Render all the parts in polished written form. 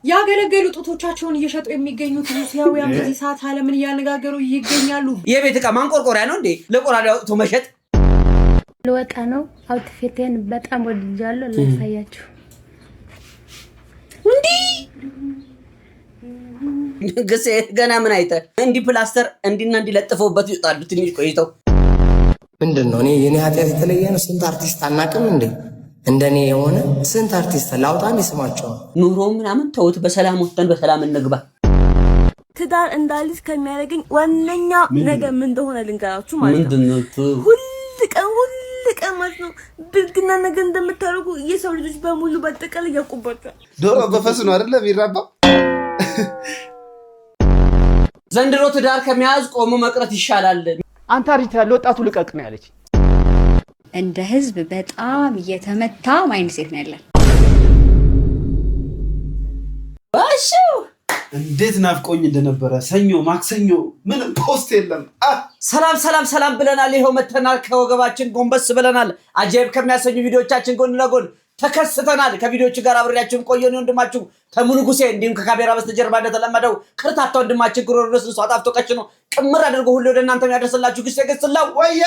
ያገለገሉ ጡቶቻቸውን እየሸጡ የሚገኙት ሩሲያውያን በዚህ ሰዓት ዓለምን ያነጋገሩ ይገኛሉ። የቤት ዕቃ ማንቆርቆሪያ ነው እንዴ? ለቆራዳ አውጥቶ መሸጥ ለወጣ ነው። አውትፊቴን በጣም ወድጃለሁ። ላሳያችሁ እንዴ ግሴ ገና ምን አይተ እንዲ ፕላስተር እንዲና እንዲለጥፈውበት ይጣሉ ትንሽ ቆይተው ምንድነው? እኔ የኔ ኃጢአት የተለየ ነው። ስንት አርቲስት አናቅም እንዴ? እንደኔ የሆነ ስንት አርቲስት ላውጣም ይስማቸው። ኑሮ ምናምን ተውት፣ በሰላም ወጥተን በሰላም እንግባ። ትዳር እንዳልሽ ከሚያደርገኝ ዋነኛ ነገር ምን እንደሆነ ልንገራችሁ ማለት ነው። ሁሉ ቀን ማለት ነው ብልግና ነገር እንደምታደርጉ የሰው ልጆች በሙሉ በጠቅላላ ያውቁባታል። ዶሮ በፈስ ነው አይደለ ቢራባ። ዘንድሮ ትዳር ከመያዝ ቆሞ መቅረት ይሻላል። አንተ አሪት ያለ ወጣቱ ልቀቅ ነው ያለች። እንደ ህዝብ በጣም እየተመታ ማይንድሴት ነው ያለን። ባሹ እንዴት ናፍቆኝ እንደነበረ ሰኞ ማክሰኞ ምንም ፖስት የለም። ሰላም ብለናል። ይሄው መተናል። ከወገባችን ጎንበስ ብለናል። አጀብ ከሚያሰኙ ቪዲዮቻችን ጎን ለጎን ተከስተናል። ከቪዲዮቹ ጋር አብሬያችሁን ቆየን። ወንድማችሁ ተሙኑ ጉሴ እንዲሁም ከካሜራ በስተጀርባ እንደተለመደው ክርታታ ወንድማችን ግሮሮስ ነው አጣፍቶ ቀጭኖ ቅምር አድርጎ ሁሉ ወደ እናንተ ያደርሰላችሁ ግሴ ገስላው ወየ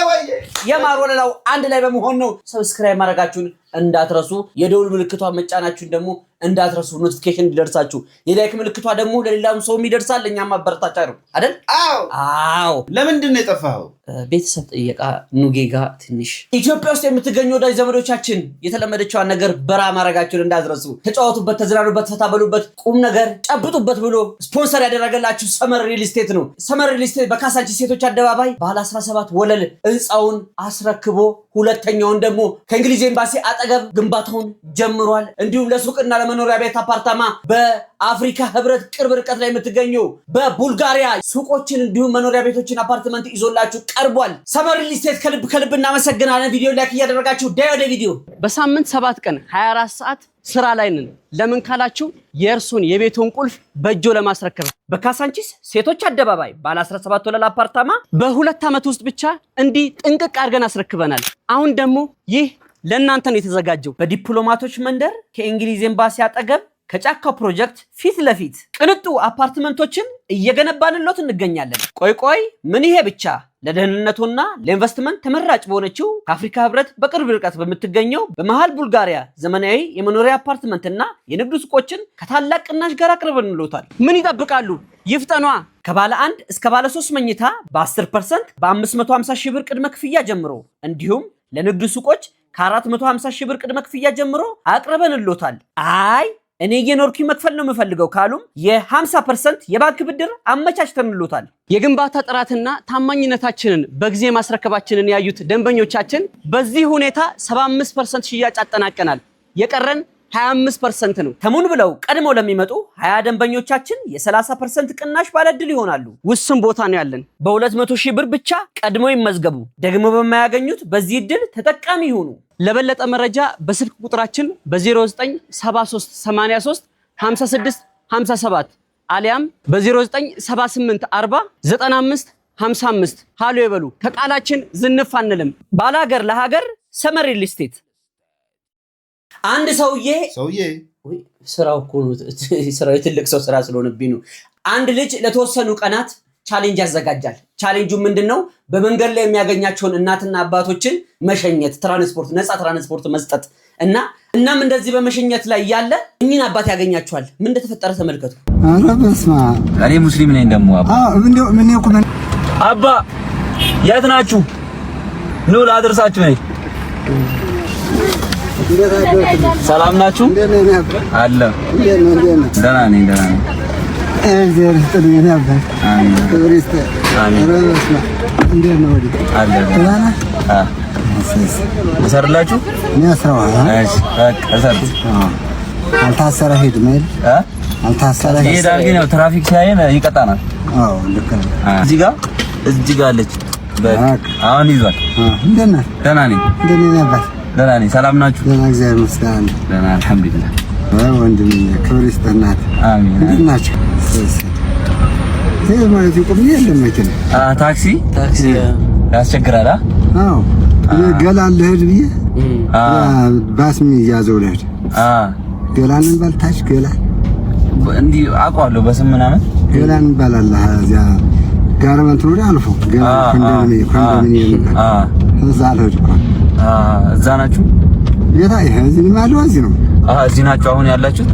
የማር ወለላው አንድ ላይ በመሆን ነው። ሰብስክራይብ ማድረጋችሁን እንዳትረሱ፣ የደውል ምልክቷን መጫናችሁን ደግሞ እንዳትረሱ፣ ኖቲፊኬሽን እንዲደርሳችሁ። የላይክ ምልክቷ ደግሞ ለሌላም ሰው ይደርሳል። እኛም ማበረታቻ ነው አይደል? አዎ። ለምንድን ነው የጠፋኸው? ቤተሰብ ጥየቃ ኑጌጋ ትንሽ ኢትዮጵያ ውስጥ የምትገኙ ወዳጅ ዘመዶቻችን የተለመደችዋን ነገር በራ ማድረጋችሁን እንዳትረሱ። ተጫወቱበት፣ ተዝናኑበት፣ ፈታ በሉበት፣ ቁም ነገር ጨብጡበት ብሎ ስፖንሰር ያደረገላችሁ ሰመር ሪል ስቴት ነው። ሰመር ሪል ስቴት በካሳንቺስ ሴቶች አደባባይ ባለ 17 ወለል ህንፃውን አስረክቦ ሁለተኛውን ደግሞ ከእንግሊዝ ኤምባሲ አጠገብ ግንባታውን ጀምሯል። እንዲሁም ለሱቅና ለመኖሪያ ቤት አፓርታማ በአፍሪካ ህብረት ቅርብ ርቀት ላይ የምትገኙ በቡልጋሪያ ሱቆችን እንዲሁም መኖሪያ ቤቶችን አፓርትመንት ይዞላችሁ ቀርቧል። ሰመር ሪል ስቴት ከልብ እናመሰግናለን። ቪዲዮ ላይክ እያደረጋችሁ ወደ ቪዲዮ። በሳምንት 7 ቀን 24 ሰዓት ስራ ላይ ነን። ለምን ካላችሁ የእርሱን የቤቱን ቁልፍ በእጆ ለማስረከብ በካሳንቺስ ሴቶች አደባባይ ባለ 17 ወለል አፓርታማ በ2 ዓመት ውስጥ ብቻ እንዲህ ጥንቅቅ አድርገን አስረክበናል። አሁን ደግሞ ይህ ለእናንተ ነው የተዘጋጀው። በዲፕሎማቶች መንደር ከእንግሊዝ ኤምባሲ አጠገብ ከጫካው ፕሮጀክት ፊት ለፊት ቅንጡ አፓርትመንቶችን እየገነባንሎት እንገኛለን። ቆይ ምን ይሄ ብቻ! ለደህንነቱና ለኢንቨስትመንት ተመራጭ በሆነችው ከአፍሪካ ህብረት በቅርብ ርቀት በምትገኘው በመሃል ቡልጋሪያ ዘመናዊ የመኖሪያ አፓርትመንትና የንግድ ሱቆችን ከታላቅ ቅናሽ ጋር አቅርበንሎታል። ምን ይጠብቃሉ? ይፍጠኗ! ከባለ 1 እስከ ባለ 3 መኝታ በ10% በ550 ሺህ ብር ቅድመ ክፍያ ጀምሮ እንዲሁም ለንግድ ሱቆች ከ450 ሺህ ብር ቅድመ ክፍያ ጀምሮ አቅርበንሎታል። አይ እኔ የኖርኪ መክፈል ነው የምፈልገው ካሉም የ50% የባንክ ብድር አመቻችተንሎታል። የግንባታ ጥራትና ታማኝነታችንን በጊዜ ማስረከባችንን ያዩት ደንበኞቻችን በዚህ ሁኔታ 75% ሽያጭ አጠናቀናል። የቀረን 25% ነው። ተሙን ብለው ቀድመው ለሚመጡ 20 ደንበኞቻችን የ30% ቅናሽ ባለድል ይሆናሉ። ውስን ቦታ ነው ያለን። በ200 ሺህ ብር ብቻ ቀድመው ይመዝገቡ። ደግሞ በማያገኙት በዚህ እድል ተጠቃሚ ይሁኑ። ለበለጠ መረጃ በስልክ ቁጥራችን በ0973 83 56 57 አሊያም በ0978 40 95 55 ሃሎ ይበሉ። ከቃላችን ዝንፍ አንልም። ባላገር ለሀገር ሰመር ሪል ስቴት። አንድ ሰውዬ ስራው እኮ ስራው የትልቅ ሰው ስራ ስለሆነብኝ ነው። አንድ ልጅ ለተወሰኑ ቀናት ቻሌንጅ ያዘጋጃል። ቻሌንጁ ምንድነው? በመንገድ ላይ የሚያገኛቸውን እናትና አባቶችን መሸኘት፣ ትራንስፖርት፣ ነፃ ትራንስፖርት መስጠት እና እናም እንደዚህ በመሸኘት ላይ ያለ እኚህን አባት ያገኛቸዋል። ምን እንደተፈጠረ ተመልከቱ። ኧረ በስመ አብ! እኔ ሙስሊም ነኝ ደግሞ አባ የት ናችሁ? ኑ ላድርሳችሁ ነኝ። ሰላም ናችሁ? አለ ደህና ነኝ። እሰርላችሁ? አልታሰረ ሄድ ማለት አልታሰረ ሄዳል። ግን ያው ትራፊክ ሲያየን ይቀጣናል። አዎ ልክ ነው። እዚህ ጋር አለች። አሁን ይዟል። እንደና ደህና ነኝ። ደህና ነኝ። ሰላም ናችሁ? ደህና እግዚአብሔር ይመስገን። ደህና አልሐምዱሊላህ። ወንድም ክብር ይስጥናት። አሜን። እንዴት ናችሁ? ይሄ ማለት ይቆም የለም መኪና ታክሲ ያስቸግራል። አዎ ገላን ልሄድ ብዬ ባስሚ እያዘው ልሄድ ገላንን ባልታች ገላን እንዲ አውቀዋለሁ በስም ምናምን ገላን ይባላል። እዚያ ጋርመንት ነው አልፎ ኮንዶሚኒየም እዛ አልሄድኩ። እዛ ናችሁ? የታ ይሄ እዚህ ማለት ነው። እዚህ ነው። እዚህ ናችሁ አሁን ያላችሁት?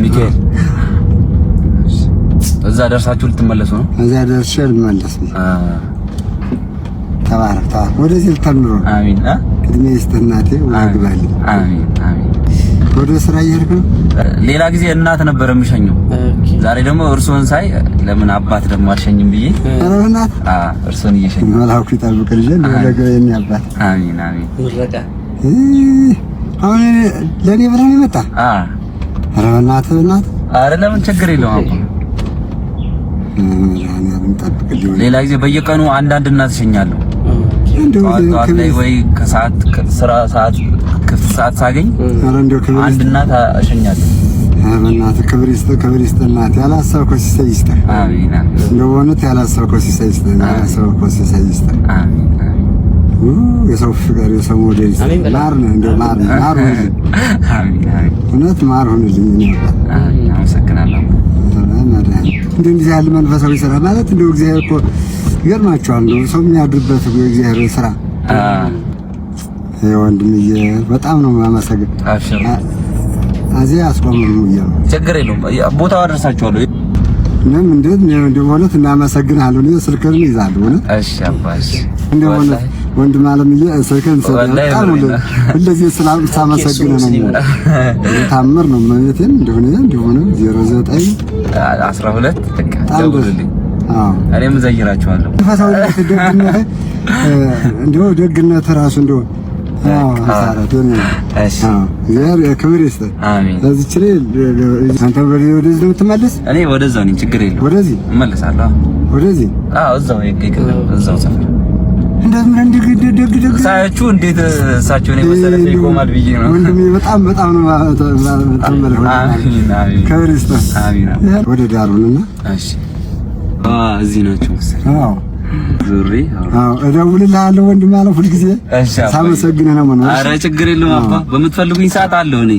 ሚካኤል እዛ ደርሳችሁ ልትመለሱ ነው? እዛ ደርሼ ልመለስ ነው። ተባረክ ተባረክ። ወደዚህ ልተምሮ። አሚን። እድሜ ይስጥህ እናቴ። ወግባልኝ። አሚን አሚን። ወደ ስራ እየሄድክ ነው? ሌላ ጊዜ እናት ነበር የምሸኘው። ዛሬ ደግሞ እርሶን ሳይ ለምን አባት ደግሞ አልሸኝም ብዬ እናት እርሶን እየሸኘ መላኩ ይጠብቅልኝ። ለገየኝ አባት። አሚን አሚን። ምረቃ አሁን ለኔ ብለህ ነው የመጣ? ኧረ በእናትህ እናት። ኧረ ለምን ችግር የለውም አባ። ሌላ ጊዜ በየቀኑ አንዳንድ እናት እሸኛለሁ። ጠዋት ላይ ወይ ከሰዓት ስራ ሰዓት ክፍት ሰዓት ሳገኝ አንድ እናት እሸኛለሁ። በእናትህ ክብር ይስጥህ እናት። ያላሰብከው ሲሳይ ይስጥህ። አሚን አሚን። እንደው በእውነት ያላሰብከው ሲሳይ ይስጥህ። ያላሰብከው ሲሳይ ይስጥህ። አሚን አሚን። የሰው ፍቅር የሰው ሞዴል ይስጥህ። ማር ነው እንደው ማር ሁንልኝ። አሚን አሚን። እውነት ማር ሁንልኝ። አሚን። አመሰግናለሁ። እንደዚህ ያለ መንፈሳዊ ስራ ማለት እንደው እግዚአብሔር እኮ ይገርማቸዋል። እንደው ሰው የሚያድርበት እግዚአብሔር ስራ ወንድምዬ በጣም ነው የማመሰግን። አብሽር እዚህ አስቆምም ይያው ችግር የለውም። ቦታው አደርሳችኋለሁ። ምንም እንደው ማለት እናመሰግናለሁ። ነው ስልክህን ይዛለሁ ነው። እሺ አባሽ እንደው ወንድም አለምዬ ስልክህን ሰጣው እንደዚህ ስላመሰግን ነው። ታምር ነው ማለት እንደሆነ 09 12 ደውልልኝ። እኔም ዘይራችኋለሁ። ፈሳውነት ደግነት እንደው ደግነት ራሱ እንደው አሳራቱ ነው። እሺ ክብር ይስጥህ። አሜን። ለዚች ላይ አንተ ወደዚህ ነው የምትመለስ? እኔ ወደዛው ነኝ። ችግር የለውም። ወደዚህ እመለሳለሁ። ወደዚህ? እዛው እዛው ሰፈር እንደምን ደግ ሳያችሁ እንዴት እሳቸውን የመሰለ ይቆማል ብዬ ነው። ወንድሜ በጣም ነው ተመለህ። አሜን አሜን። ክብር ይስጥህ። አሜን። ወደ ዳሩንና እሺ እዚህ ናቸው መሰለኝ። ዙሪ እደውልልሃለሁ ወንድም አለ ሁልጊዜ ሳመሰግንህ ነው ማለት። ኧረ ችግር የለውም አባ፣ በምትፈልጉኝ ሰዓት አለሁ እኔ።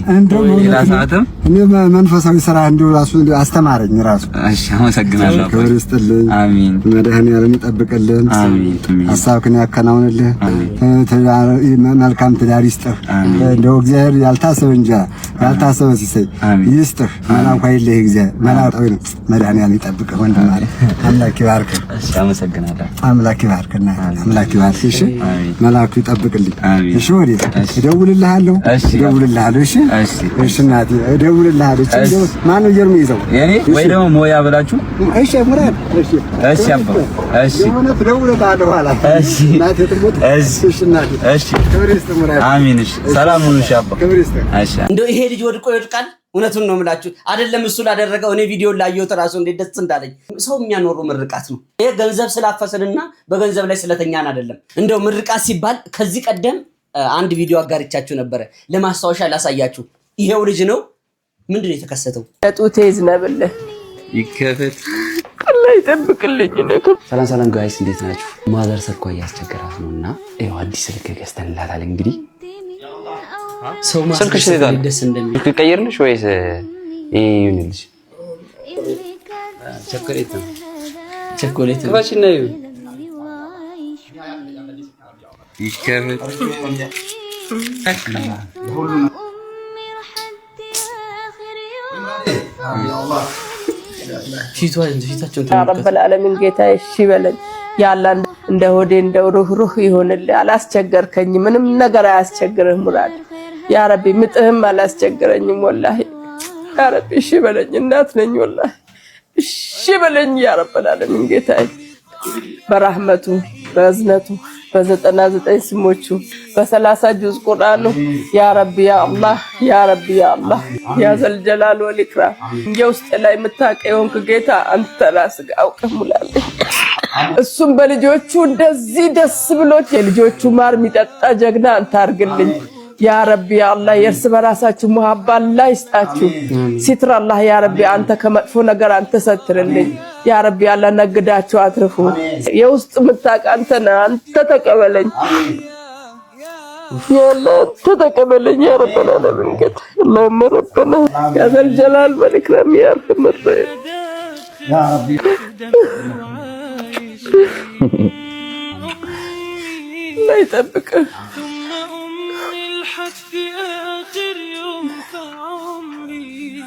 ሌላ ሰዓትም እኔ መንፈሳዊ ስራ እንደው ራሱ አስተማረኝ ራሱ። እሺ አመሰግናለሁ። ክብር ይስጥልኝ። አሜን። መድኃኒዓለም ይጠብቅልን። አሜን። ሀሳብህን ያከናውንልህ። መልካም ትዳር ይስጥህ። እንደው እግዚአብሔር ያልታሰበ ሲሳይ ይስጥህ። መላኩ አይለህ እግዚአብሔር መላጣዊ ነው። መድኃኒዓለም ይጠብቅህ ወንድም አለ። አምላክ ይባርክህ። እሺ አመሰግናለሁ። አምላክ ይባርክና አምላክ ይባርክ። እሺ መላኩ ይጠብቅልኝ። እሺ ወዲህ እደውልልሃለሁ። እሺ እናቴ እደውልልሃለሁ። ማን ነው ጀርም ይዘው የኔ ወይ ደግሞ ሞያ ብላችሁ? እሺ ሙራድ። እሺ አባ። እሺ እደውልልሃለሁ ኋላ። እሺ እናቴ ትሞት። እሺ እናቴ። እሺ ክብር ይስጥህ ሙራድ። አሜን። እሺ ሰላም ሁኑ። እሺ አባ። ክብር ይስጥህ። እሺ እንደው ይሄ ልጅ ወድቆ ይወድቃል። እውነቱን ነው የምላችሁ። አይደለም እሱ ላደረገው እኔ ቪዲዮን ላየሁት ራሱ እንዴት ደስ እንዳለኝ። ሰው የሚያኖሩ ምርቃት ነው ይሄ። ገንዘብ ስላፈሰንና በገንዘብ ላይ ስለተኛን አይደለም። እንደው ምርቃት ሲባል ከዚህ ቀደም አንድ ቪዲዮ አጋርቻችሁ ነበረ። ለማስታወሻ ላሳያችሁ። ይሄው ልጅ ነው። ምንድን ነው የተከሰተው? ጡቴ ይዝነብልህ ይከፈት አላህ ይጠብቅልኝ። ሰላም ጋይስ፣ እንዴት ናችሁ? ማዘር ስልኳ እያስቸገራት ነውና ይሄው አዲስ ስልክ ገዝተንላታል። እንግዲህ ሰው ስልክሽ ይዛል ደስ እንደሚል ትቀይርልሽ ወይስ ይሁንልሽ? ቸኮሌት ነው ባቺ ነው ይከፈት ፊታቸውን ረብል ዓለሚን ጌታ እሺ በለኝ። ያላ እንደ ሆዴ እንደው ሩህ ይሆንልህ። አላስቸገርከኝ፣ ምንም ነገር አያስቸግርህ ሙራድ ያ ረቢ። ምጥህም አላስቸግረኝም ወላሂ ያ ረቢ። እሺ በለኝ፣ እናት ነኝ ወላሂ። እሺ በለኝ ያ ረብል ዓለሚን ጌታ በረህመቱ በእዝነቱ በ99 ስሞቹ በ30 ጁዝ ቁርአኑ ያ ረቢ ያ አላህ ያ ረቢ ያ አላህ ያ ዘልጀላል ወልኢክራም። የውስጥ ላይ የምታውቀውን ጌታ አንተ ራስህ አውቀህ ሙላልኝ። እሱም በልጆቹ እንደዚህ ደስ ብሎት የልጆቹ ማር የሚጠጣ ጀግና አንተ አድርግልኝ ያ ረቢ ያ አላህ። የእርስ በራሳችሁ መሐባ አላህ ይስጣችሁ። ሲትር አላህ ያ ረቢ። አንተ ከመጥፎ ነገር አንተ ሰትርልኝ ያ ረቢ። አላህ ነግዳችሁ አትርፉ። የውስጥ ምታውቅ አንተ ነህ፣ አንተ ተቀበለኝ يلا تتقبلني يا رب العالمين كده اللهم ربنا يا ذا الجلال والإكرام يا أرحم الراحمين يا ربي الله يطبقك ثم أمي الحق آخر يوم في عمري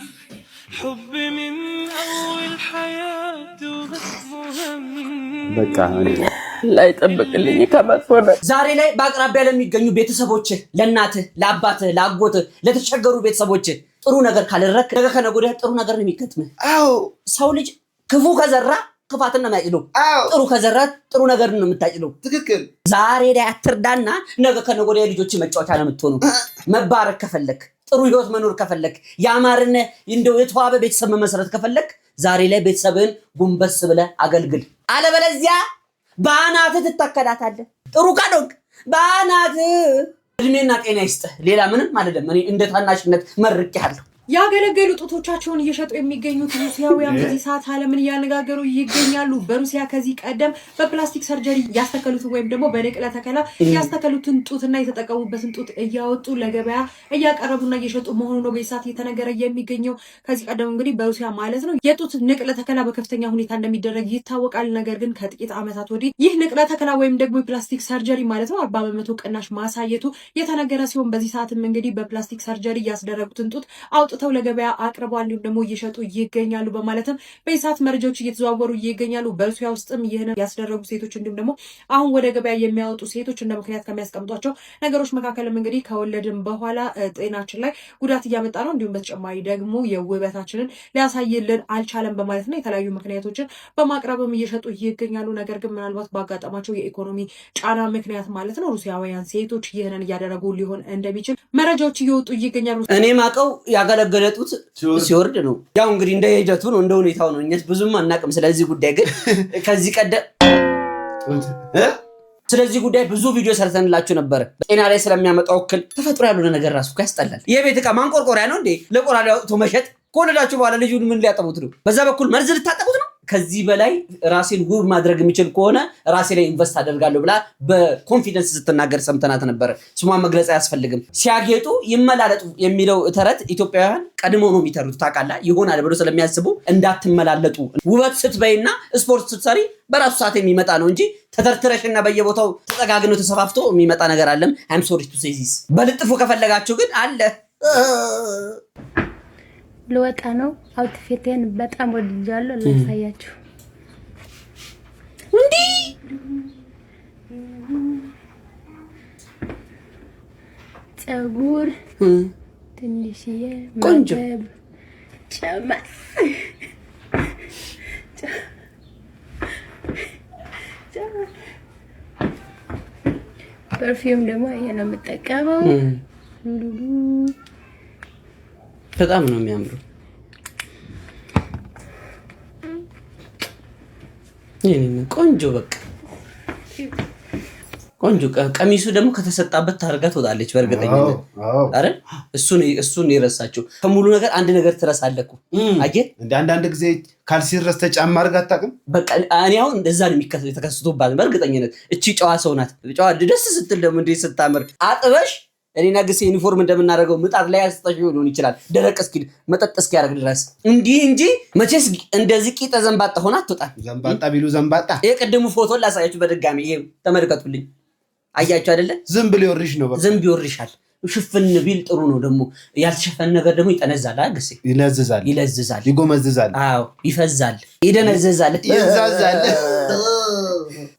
حب من أول حياة وهمي በቃ الله يطبقልኝ ከመጥፎ ነገር ዛሬ ላይ በአቅራቢያ ለሚገኙ ቤተሰቦች ለእናት ለአባት ለአጎት ለተቸገሩ ቤተሰቦች ጥሩ ነገር ካለረክ ነገ ከነገ ወዲያ ጥሩ ነገር ነው የሚከተምህ አዎ ሰው ልጅ ክፉ ከዘራ ክፋትን ነው የሚያጭለው ጥሩ ከዘራ ጥሩ ነገር ነው የምታጭለው ትክክል ዛሬ ላይ አትርዳና ነገ ከነገ ወዲያ ልጆች መጫወቻ ነው የምትሆነው መባረክ ከፈለክ ጥሩ ህይወት መኖር ከፈለክ ያማርነ እንደው የተዋበ ቤተሰብ መመስረት ከፈለክ ዛሬ ላይ ቤተሰብን ጉንበስ ብለ አገልግል አለበለዚያ ባናት ተተከላታለ ጥሩ ካዶክ ባናት እድሜና ጤና ይስጥህ ሌላ ምንም አይደለም እኔ እንደ ታናሽነት መርቄሃለሁ ያገለገሉ ጡቶቻቸውን እየሸጡ የሚገኙት ሩሲያውያን በዚህ ሰዓት ዓለምን ያነጋገሩ ይገኛሉ በሩሲያ ከዚህ ቀደም በፕላስቲክ ሰርጀሪ ያስተከሉት ወይም ደግሞ በንቅለ ተከላ ያስተከሉትን ጡትና የተጠቀሙበትን ጡት እያወጡ ለገበያ እያቀረቡና እየሸጡ መሆኑ ነው በዚህ ሰዓት የተነገረ የሚገኘው ከዚህ ቀደም እንግዲህ በሩሲያ ማለት ነው የጡት ንቅለ ተከላ በከፍተኛ ሁኔታ እንደሚደረግ ይታወቃል ነገር ግን ከጥቂት ዓመታት ወዲህ ይህ ንቅለ ተከላ ወይም ደግሞ የፕላስቲክ ሰርጀሪ ማለት ነው 40% ቅናሽ ማሳየቱ የተነገረ ሲሆን በዚህ ሰዓትም እንግዲህ በፕላስቲክ ሰርጀሪ ያስደረጉትን ጡት አውጥተው ለገበያ አቅርበዋል እንዲሁም ደግሞ እየሸጡ ይገኛሉ በማለትም በኢሳት መረጃዎች እየተዘዋወሩ ይገኛሉ በሩሲያ ውስጥም ይሄን ያስደረጉ ሴቶች እንዲሁም ደግሞ አሁን ወደ ገበያ የሚያወጡ ሴቶች እንደ ምክንያት ከሚያስቀምጧቸው ነገሮች መካከልም እንግዲህ ከወለድም በኋላ ጤናችን ላይ ጉዳት እያመጣ ነው እንዲሁም በተጨማሪ ደግሞ የውበታችንን ሊያሳይልን አልቻለም በማለት ነው የተለያዩ ምክንያቶችን በማቅረብም እየሸጡ ይገኛሉ ነገር ግን ምናልባት ባጋጠማቸው የኢኮኖሚ ጫና ምክንያት ማለት ነው ሩሲያውያን ሴቶች ይሄንን እያደረጉ ሊሆን እንደሚችል መረጃዎች እየወጡ ይገኛሉ እኔ ማቀው ያገለገለጡት ሲወርድ ነው ያው እንግዲህ እንደ ሂደቱ ነው እንደ ሁኔታው ነው እኛስ ብዙም አናቅም ስለዚህ ጉዳይ ግን ከዚህ ቀደም ስለዚህ ጉዳይ ብዙ ቪዲዮ ሰርተንላችሁ ነበር ጤና ላይ ስለሚያመጣው እክል ተፈጥሮ ያሉነ ነገር ራሱ ያስጠላል የቤት ዕቃ ማንቆርቆሪያ ነው እንዴ ለቆራዳ አውጥቶ መሸጥ ኮለዳችሁ በኋላ ልጁን ምን ሊያጠቡት ነው በዛ በኩል መርዝ ልታጠቡት ነው ከዚህ በላይ ራሴን ውብ ማድረግ የሚችል ከሆነ ራሴ ላይ ኢንቨስት አደርጋለሁ ብላ በኮንፊደንስ ስትናገር ሰምተናት ነበር ስሟን መግለጽ አያስፈልግም ሲያጌጡ ይመላለጡ የሚለው ተረት ኢትዮጵያውያን ቀድሞ ነው የሚተሩት ታቃላ ይሆናል ብሎ ስለሚያስቡ እንዳትመላለጡ ውበት ስትበይና ስፖርት ስትሰሪ በራሱ ሰዓት የሚመጣ ነው እንጂ ተተርትረሽና በየቦታው ተጠጋግነው ተሰፋፍቶ የሚመጣ ነገር አለም I'm sorry to say this በልጥፉ ከፈለጋችሁ ግን አለ ልወጣ ነው አውትፊቴን በጣም ወድጃለሁ ላሳያችሁ እንዴ ጸጉር ትንሽዬ ቆንጆ ጨማስ ፐርፊውም ደግሞ ይሄ ነው የምጠቀመው በጣም ነው የሚያምረው ቆንጆ በቃ ቆንጆ ቀሚሱ ደግሞ ከተሰጣበት ታርጋ ትወጣለች በርግጠኝነት አረ እሱን ይረሳችሁ ከሙሉ ነገር አንድ ነገር ትረሳለኩ አየ እንደ አንድ ጊዜ ካልሲ ረስተ ጫማ አርጋ አታውቅም በቃ እኔ አሁን እንደዛ ነው የተከሰተውባት በርግጠኝነት እቺ ጨዋ ሰው ናት ጨዋ ደስ ስትል ደግሞ እንዴት ስታምር አጥበሽ እኔና ግሴ ዩኒፎርም እንደምናደርገው ምጣድ ላይ ያስጠሽ ሊሆን ይችላል ደረቅ እስኪ መጠጥ እስኪ ያደርግ ድረስ እንጂ መቼስ እንደዚህ ቂጠ ዘንባጣ ሆና አትወጣም ዘንባጣ ቢሉ ዘንባጣ የቀደሙ ፎቶ ላሳያችሁ በድጋሚ ይሄ ተመልከቱልኝ አያችሁ አይደለ ዝም ብሎ ይወርሽ ነው በቃ ዝም ቢወርሻል ሽፍን ቢል ጥሩ ነው ደግሞ ያልተሸፈነ ነገር ደግሞ ይጠነዛል አይገስ ይለዝዛል ይጎመዝዛል አዎ ይፈዛል ይደነዘዛል ይዛዛል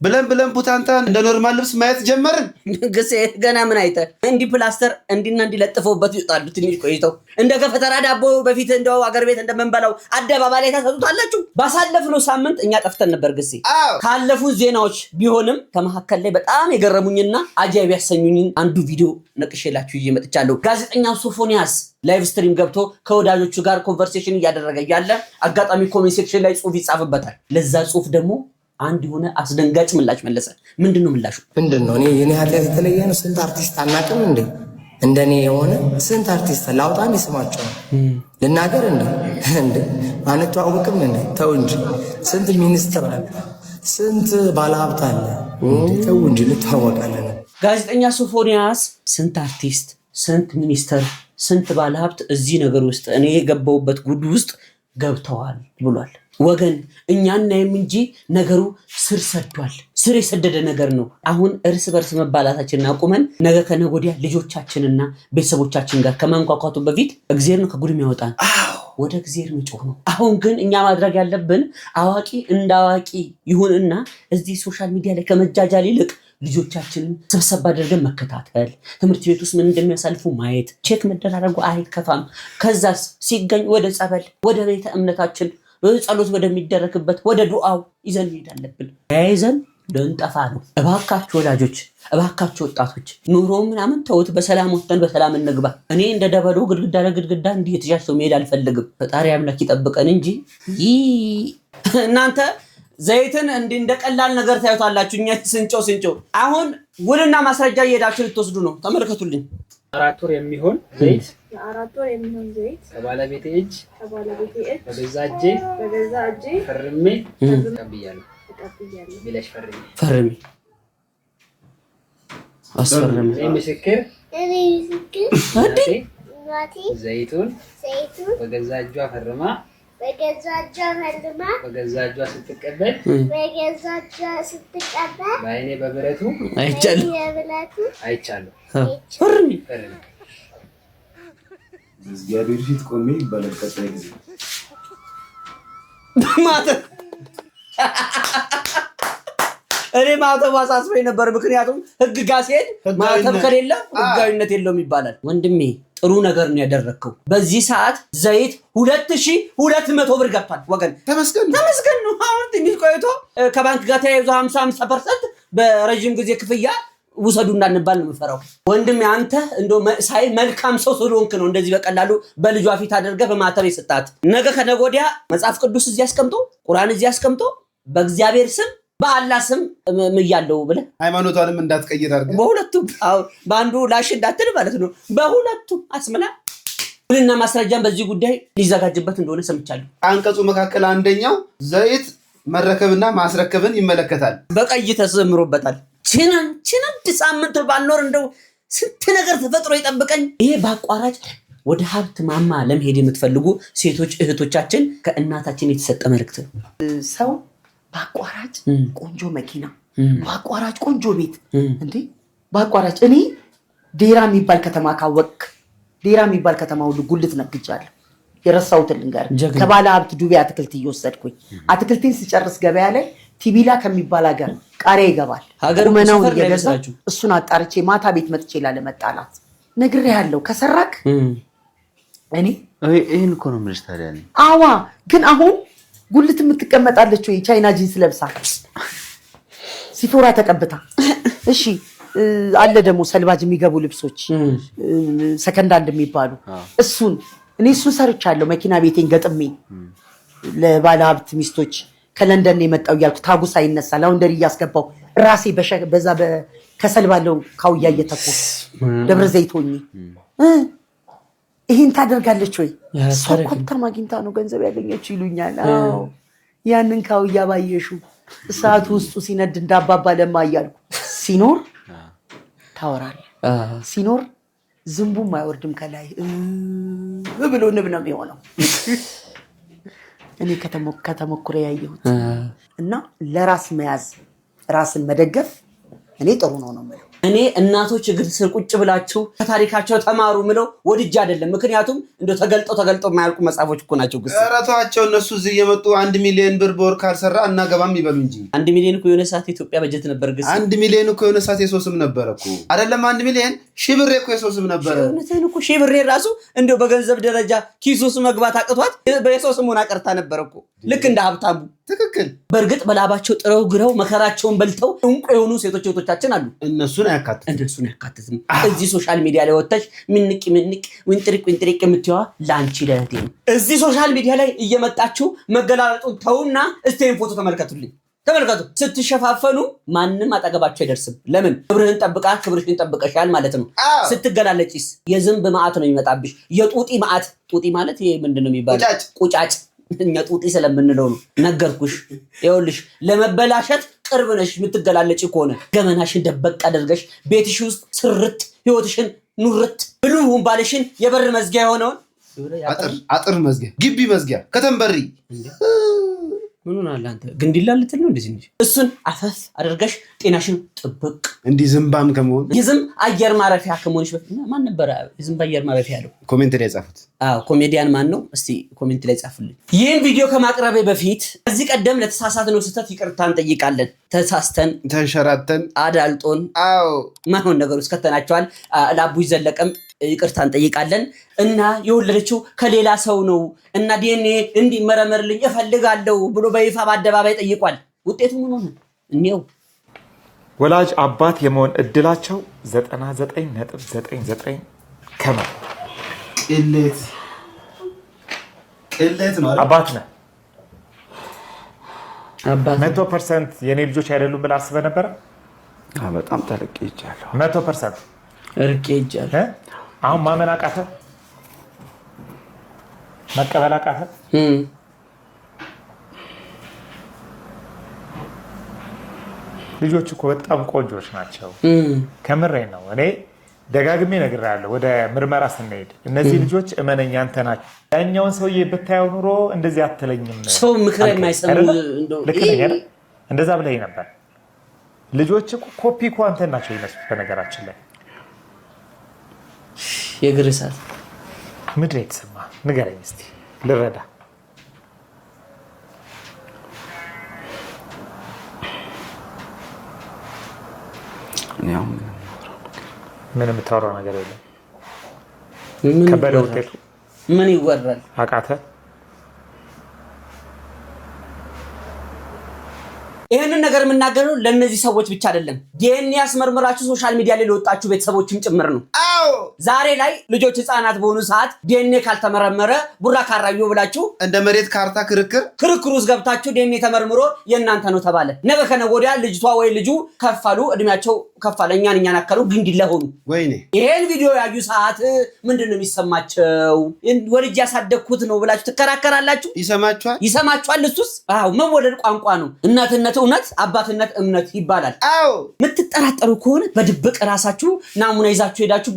ብለን ቡታንታ እንደ ኖርማል ልብስ ማየት ጀመርን ግሴ ገና ምን አይተ እንዲ ፕላስተር እንዲና እንዲለጥፈውበት ይጣሉ ትንሽ ቆይተው እንደ ገፈተራ ዳቦ በፊት እንደው አገር ቤት እንደምንበላው አደባባይ ላይ ታሰጡታላችሁ ባሳለፍነው ሳምንት እኛ ጠፍተን ነበር ግሴ ካለፉ ዜናዎች ቢሆንም ከመሐከል ላይ በጣም የገረሙኝና አጃይብ ያሰኙኝ አንዱ ቪዲዮ ነቅሼላችሁ ይመጥቻለሁ ጋዜጠኛው ሶፎኒያስ ላይቭ ስትሪም ገብቶ ከወዳጆቹ ጋር ኮንቨርሴሽን እያደረገ ያለ አጋጣሚ ኮሜንት ሴክሽን ላይ ጽሁፍ ይጻፍበታል ለዛ ጽሁፍ ደግሞ አንድ ሆነ አስደንጋጭ ምላሽ መለሰ ምንድነው ምላሹ ምንድነው እኔ የኔ ኃጢአት የተለየ ነው ስንት አርቲስት አናውቅም እንዴ እንደኔ የሆነ ስንት አርቲስት ላውጣም ይስማቸው ልናገር እንዴ ማለት ተዋውቅም እንዴ ተው እንጂ ስንት ሚኒስትር አለ ስንት ባለሀብት አለ ተው እንጂ ልታወቃለን ጋዜጠኛ ሶፎንያስ ስንት አርቲስት፣ ስንት ሚኒስተር፣ ስንት ባለሀብት እዚህ ነገር ውስጥ እኔ የገባሁበት ጉድ ውስጥ ገብተዋል ብሏል። ወገን እኛ እናይም እንጂ ነገሩ ስር ሰዷል። ስር የሰደደ ነገር ነው። አሁን እርስ በርስ መባላታችንን አቁመን ነገ ከነገ ወዲያ ልጆቻችንና ቤተሰቦቻችን ጋር ከማንኳኳቱ በፊት እግዚአብሔር ነው ከጉድ የሚያወጣን። ወደ እግዚአብሔር መጮህ ነው። አሁን ግን እኛ ማድረግ ያለብን አዋቂ እንደ አዋቂ ይሁንና እዚህ ሶሻል ሚዲያ ላይ ከመጃጃል ይልቅ ልጆቻችንን ሰብሰብ አድርገን መከታተል፣ ትምህርት ቤት ውስጥ ምን እንደሚያሳልፉ ማየት፣ ቼክ መደራረጉ አይከፋም። ከዛስ ሲገኝ ወደ ጸበል፣ ወደ ቤተ እምነታችን ጸሎት ወደሚደረግበት ወደ ዱዓው ይዘን መሄድ አለብን። ያይዘን ልንጠፋ ነው። እባካችሁ ወላጆች፣ እባካችሁ ወጣቶች ኑሮ ምናምን ተውት። በሰላም ወጥተን በሰላም እንግባ። እኔ እንደ ደበሎ ግድግዳ ለግድግዳ እንዲህ የተሻሽተው መሄድ አልፈልግም። ፈጣሪ አምላክ ይጠብቀን እንጂ እናንተ ዘይትን እንደ ቀላል ነገር ታዩታላችሁ። እኛ ስንጮ አሁን ውልና ማስረጃ እየሄዳችሁ ልትወስዱ ነው። ተመልከቱልኝ። 4 ወር የሚሆን ዘይት ከባለቤቴ እጅ በገዛ እጄ ፈርሜ ተቀብያለሁ ብለሽ ፈርሚ አስፈርሚ። እኔ ምስክር ዘይቱን በገዛ እጇ ፈርማ በገዛ እጇ ስትቀበል በአይኔ በብረቱ አይቻለሁ። ፈርሚ እግዚአብሔር ፊት ቆሜ በለቀቀ ጊዜ ማተብ እኔ ማተብ አሳስበኝ ነበር። ምክንያቱም ህግ ጋር ሲሄድ ማተብ ከሌለ ህጋዊነት የለውም ይባላል። ወንድሜ ጥሩ ነገር ነው ያደረከው። በዚህ ሰዓት ዘይት 2200 ብር ገብቷል። ወገን ተመስገን ነው። አሁን ትንሽ ቆይቶ ከባንክ ጋር ተያይዞ 50% በረጅም ጊዜ ክፍያ ውሰዱ እንዳንባል ነው የምፈራው። ወንድሜ አንተ እንደው ሳይ መልካም ሰው ስለሆንክ ነው እንደዚህ በቀላሉ በልጇ ፊት አድርገህ በማተብ የሰጣት። ነገ ከነገ ወዲያ መጽሐፍ ቅዱስ እዚህ አስቀምጦ ቁርአን እዚህ አስቀምጦ በእግዚአብሔር ስም በአላህ ስም ምያለው ብለህ ሃይማኖቷንም እንዳትቀይር አድርገህ በሁለቱም በአንዱ ላሽ እንዳትል ማለት ነው። በሁለቱም አስመላ ሁሉና ማስረጃም በዚህ ጉዳይ ሊዘጋጅበት እንደሆነ ሰምቻለሁ። አንቀጹ መካከል አንደኛው ዘይት መረከብና ማስረከብን ይመለከታል። በቀይ ተሰምሮበታል። ችንንድ ሳምንት ባልኖር እንደው ስንት ነገር ተፈጥሮ ይጠብቀኝ። ይሄ በአቋራጭ ወደ ሀብት ማማ ለመሄድ የምትፈልጉ ሴቶች እህቶቻችን ከእናታችን የተሰጠ መልእክት ነው። ሰው በአቋራጭ ቆንጆ መኪና፣ በአቋራጭ ቆንጆ ቤት እንዴ በአቋራጭ እኔ ዴራ የሚባል ከተማ ካወቅ ዴራ የሚባል ከተማ ሁሉ ጉልት ነግጃለሁ። የረሳሁትን ልንገርህ። ከባለ ሀብት ዱቤ አትክልት እየወሰድኩኝ አትክልቴን ስጨርስ ገበያ ላይ ቲቢላ ከሚባል ሀገር ቃሪያ ይገባል። ቁመናውን እየገዛ እሱን አጣርቼ ማታ ቤት መጥቼ ላለመጣላት ነግሬሃለሁ። ከሰራክ እኔ ይሄን እኮ ነው የምልሽ። ታዲያ አዋ ግን አሁን ጉልት የምትቀመጣለች ወይ ቻይና ጂንስ ለብሳ ሲፎራ ተቀብታ እሺ አለ ደግሞ ሰልባጅ የሚገቡ ልብሶች ሰከንድ አንድ የሚባሉ እሱን ሰርቻለሁ። መኪና ቤቴን ገጥሜ ለባለ ሀብት ሚስቶች ከለንደን የመጣው ያልኩ ታጉሳ ይነሳ ላውንደሪ እያስገባው ራሴ በዛ ከሰል ባለው ካውያ እየተኮስ ደብረ ዘይት ሆኜ ይሄን ታደርጋለች ወይ? ሰኮታ ማግኝታ ነው ገንዘብ ያገኘችው ይሉኛል። አዎ ያንን ካውያ ባየሹ እሳቱ ውስጡ ሲነድ እንዳባባ ለማ እያልኩ ሲኖር ታወራል። ሲኖር ዝንቡም አይወርድም ከላይ ብሎ ንብ ነው የሚሆነው። እኔ ከተሞክሮ ያየሁት እና ለራስ መያዝ ራስን መደገፍ እኔ ጥሩ ነው የምለው። እኔ እናቶች እግር ስር ቁጭ ብላችሁ ከታሪካቸው ተማሩ ምለው ወድጄ አይደለም። ምክንያቱም እንደው ተገልጠው የማያልቁ መጽሐፎች እኮ ናቸው። እራታቸው እነሱ እዚህ እየመጡ 1 ሚሊዮን ብር በወር ካልሰራ እናገባም ይበሉ እንጂ 1 ሚሊዮን እኮ የሆነ ሰዓት ኢትዮጵያ በጀት ነበር። ግስ 1 ሚሊዮን እኮ የሆነ ሰዓት የሶስም ነበር እኮ አይደለም። 1 ሚሊዮን ሺህ ብር እኮ የሶስም ነበር። እውነቴን እኮ ሺህ ብር ራሱ እንደው በገንዘብ ደረጃ ኪሱስ መግባት አቅቷት በየሶስም ሆና ቀርታ ነበር እኮ ልክ እንደ ሀብታሙ። ትክክል። በእርግጥ በላባቸው ጥረው ግረው መከራቸውን በልተው እንቁ የሆኑ ሴቶች እህቶቻችን አሉ። እነሱን አያካትትም። እዚህ ሶሻል ሚዲያ ላይ ወጥተሽ ምንቅ ዊንጥሪቅ የምትይዋ ለአንቺ ለእህቴ ነው። እዚህ ሶሻል ሚዲያ ላይ እየመጣችሁ መገላለጡን ተውና እስቴን ፎቶ ተመልከቱ። ስትሸፋፈኑ ማንም አጠገባቸው አይደርስም። ለምን? ክብርሽን ጠብቀሻል ማለት ነው። ስትገላለጪስ የዝንብ መዓት ነው የሚመጣብሽ። የጡጢ መዓት። ጡጢ ማለት ይሄ ምንድነው የሚባለው? ቁጫጭ። እኛ ጡጢ ስለምንለው ነው። ነገርኩሽ። ይኸውልሽ ለመበላሸት ቅርብ ነሽ የምትገላለጪ ከሆነ ገመናሽን ደበቅ አድርገሽ ቤትሽ ውስጥ ስርት ህይወትሽን ኑርት ብሉን ባልሽን የበር መዝጊያ የሆነውን አጥር መዝጊያ ግቢ መዝጊያ ከተንበሪ ምኑን አለ አንተ ግንዲላ ልትል ነው እንደዚህ እንጂ እሱን አፈፍ አድርገሽ ጤናሽን ጥብቅ እንዲ ዝምባም ከመሆን የዝም አየር ማረፊያ ከመሆንሽ በፊት ማን ነበር ዝም አየር ማረፊያ ያለው ኮሜንት ላይ ጻፉት ኮሜዲያን ማን ነው እስቲ ኮሜንት ላይ ጻፉልኝ ይሄን ቪዲዮ ከማቅረቤ በፊት እዚህ ቀደም ለተሳሳትነው ስህተት ይቅርታ እንጠይቃለን ተሳስተን ተንሸራተን አዳልጦን ማይሆን ነገር ውስጥ ከተናቸዋል ለአቡይ ዘለቀም ይቅርታ እንጠይቃለን እና የወለደችው ከሌላ ሰው ነው እና ዲኤንኤ እንዲመረመርልኝ እፈልጋለሁ ብሎ በይፋ በአደባባይ ጠይቋል ውጤቱ ምን ሆነ እንየው ወላጅ አባት የመሆን እድላቸው 99.99 ከመቶ ቅሌት ነው አባት ነህ 100% የኔ ልጆች አይደሉም ብለህ አስበህ ነበር በጣም ተለቅ ይቻላል 100% እርቄ ይቻላል አሁን ማመን አቃተህ መቀበል አቃተህ ልጆች እኮ በጣም ቆንጆች ናቸው ከምሬ ነው እኔ ደጋግሜ ነግሬሃለሁ ወደ ምርመራ ስንሄድ እነዚህ ልጆች እመነኛ አንተ ናቸው ያኛውን ሰውዬ ብታየው ኑሮ እንደዚህ አትለኝም ሰው ምክር የማይሰሙ እንደው ልክ ነኝ አይደል እንደዛ ብለኸኝ ነበር ልጆች እኮ ኮፒ እኮ አንተ ናቸው ይመስሉ በነገራችን ላይ የግርሳት ምድር የተሰማ ንገረኝ እስቲ ልረዳ ምን የምታወራው ነገር የለም ከበደ ውጤቱ ምን ይወራል አቃተ ይሄንን ነገር የምናገረው ለነዚህ ሰዎች ብቻ አይደለም ዲኤንኤ ያስመርምራችሁ ሶሻል ሚዲያ ላይ ለወጣችሁ ቤተሰቦችም ጭምር ነው አዎ ዛሬ ላይ ልጆች ህፃናት በሆኑ ሰዓት ዲኤንኤ ካልተመረመረ ቡራ ካራዩ ብላችሁ እንደ መሬት ካርታ ክርክር ውስጥ ገብታችሁ ዲኤንኤ ተመርምሮ የእናንተ ነው ተባለ ነገ ከነገ ወዲያ ልጅቷ ወይ ልጁ ከፋሉ እድሜያቸው ከፋለ እኛን አከሉ ግንዲላ ሆኑ ወይኔ ይሄን ቪዲዮ ያዩ ሰዓት ምንድነው የሚሰማቸው ወልጅ ያሳደግኩት ነው ብላችሁ ትከራከራላችሁ ይሰማችኋል እሱስ አዎ መወለድ ቋንቋ ነው እናትነት እውነት አባትነት እምነት ይባላል አዎ ምትጠራጠሩ ከሆነ በድብቅ ራሳችሁ ናሙና ይዛችሁ ሄዳችሁ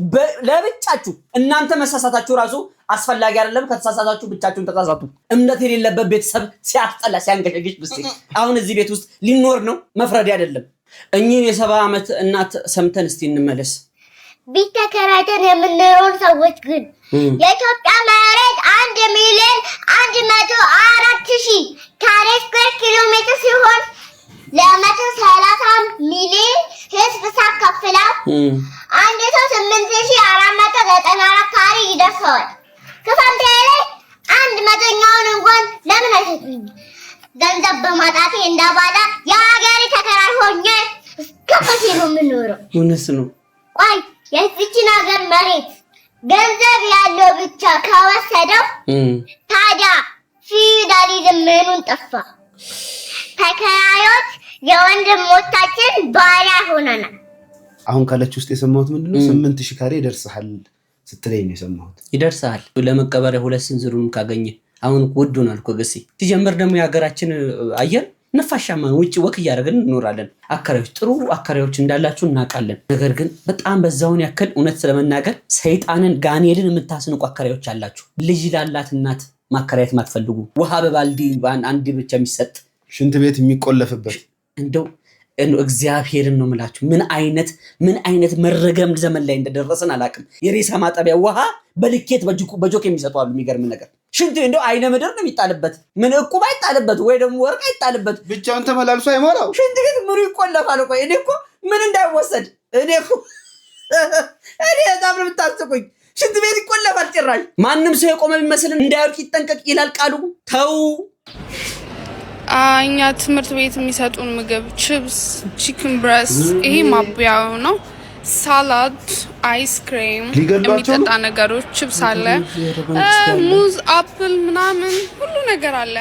ለብቻችሁ እናንተ መሳሳታችሁ ራሱ አስፈላጊ አይደለም ከተሳሳታችሁ ብቻችሁን ተሳሳቱ እምነት የሌለበት ቤተሰብ ሲያስጠላ ሲያንገሸግሽ ብስ አሁን እዚህ ቤት ውስጥ ሊኖር ነው መፍረድ አይደለም እኚህን የ70 ዓመት እናት ሰምተን እስቲ እንመለስ ቢተከራተን የምንኖር ሰዎች ግን የኢትዮጵያ መሬት 1,104,000 ካሬ ስኩዌር ኪሎ ሜትር ሲሆን ለ130 ሚሊዮን ህዝብ ሳካፍለው 8,494 ካሬ ይደርሳል ከፋንቴ ላይ 100ኛውን እንኳን ለምን አይሰጡኝ ገንዘብ በማጣቴ እንዳባላ የሀገሬ ተከራይ ሆኜ ከፈቴ ነው የምኖረው እውነት ነው ቆይ የዚችን ሀገር መሬት ገንዘብ ያለው ብቻ ከወሰደው ታዲያ ፊውዳሊዝም ምኑን ጠፋ ተከራዮች የወንድሞቻችን ባሪያ ሆነናል አሁን ካለች ውስጥ የሰማሁት ምንድነው 8,000 ካሬ ይደርሳል ስትለኝ ነው የሰማሁት ይደርሳል ለመቀበሪያ ሁለት ስንዝሩን ካገኘ አሁን ውድ ሆኗል እኮ ገሲ ሲጀምር ደግሞ የሀገራችን አየር ነፋሻማ ውጪ ወክ ያደረግን እንኖራለን አከራዮች ጥሩ አከራዮች እንዳላችሁ እናውቃለን ነገር ግን በጣም በዛውን ያክል እውነት ስለመናገር ሰይጣንን ጋኔልን የምታስንቁ አከራዮች አላችሁ ልጅ ላላት እናት ማከራየት ማትፈልጉ ውሃ በባልዲ አንድ ብቻ የሚሰጥ ሽንት ቤት የሚቆለፍበት እንደው እግዚአብሔርን ነው የምላችሁ ምን አይነት መረገም ዘመን ላይ እንደደረሰን አላቅም የሬሳ ማጠቢያ ውሃ በልኬት በጆክ የሚሰጡ አሉ የሚገርም ነገር ሽንት እንደው አይነ ምድር ነው የሚጣልበት ምን እቁብ አይጣልበት ወይ ደግሞ ወርቅ አይጣልበት ብቻውን ተመላልሶ አይሞላው ሽንት ቤት ምሩ ይቆለፋል ቆይ እኔ እኮ ምን እንዳይወሰድ እኔ በጣም ነው የምታስቁኝ ሽንት ቤት ይቆለፋል ጭራሽ ማንም ሰው የቆመ ቢመስል እንዳይወድቅ ይጠንቀቅ ይላል ቃሉ ተው እኛ ትምህርት ቤት የሚሰጡን ምግብ ቺፕስ ቺክን ብረስት ይሄ ማብያው ነው ሳላድ አይስክሬም የሚጠጣ ነገሮች ቺፕስ አለ ሙዝ አፕል ምናምን ሁሉ ነገር አለ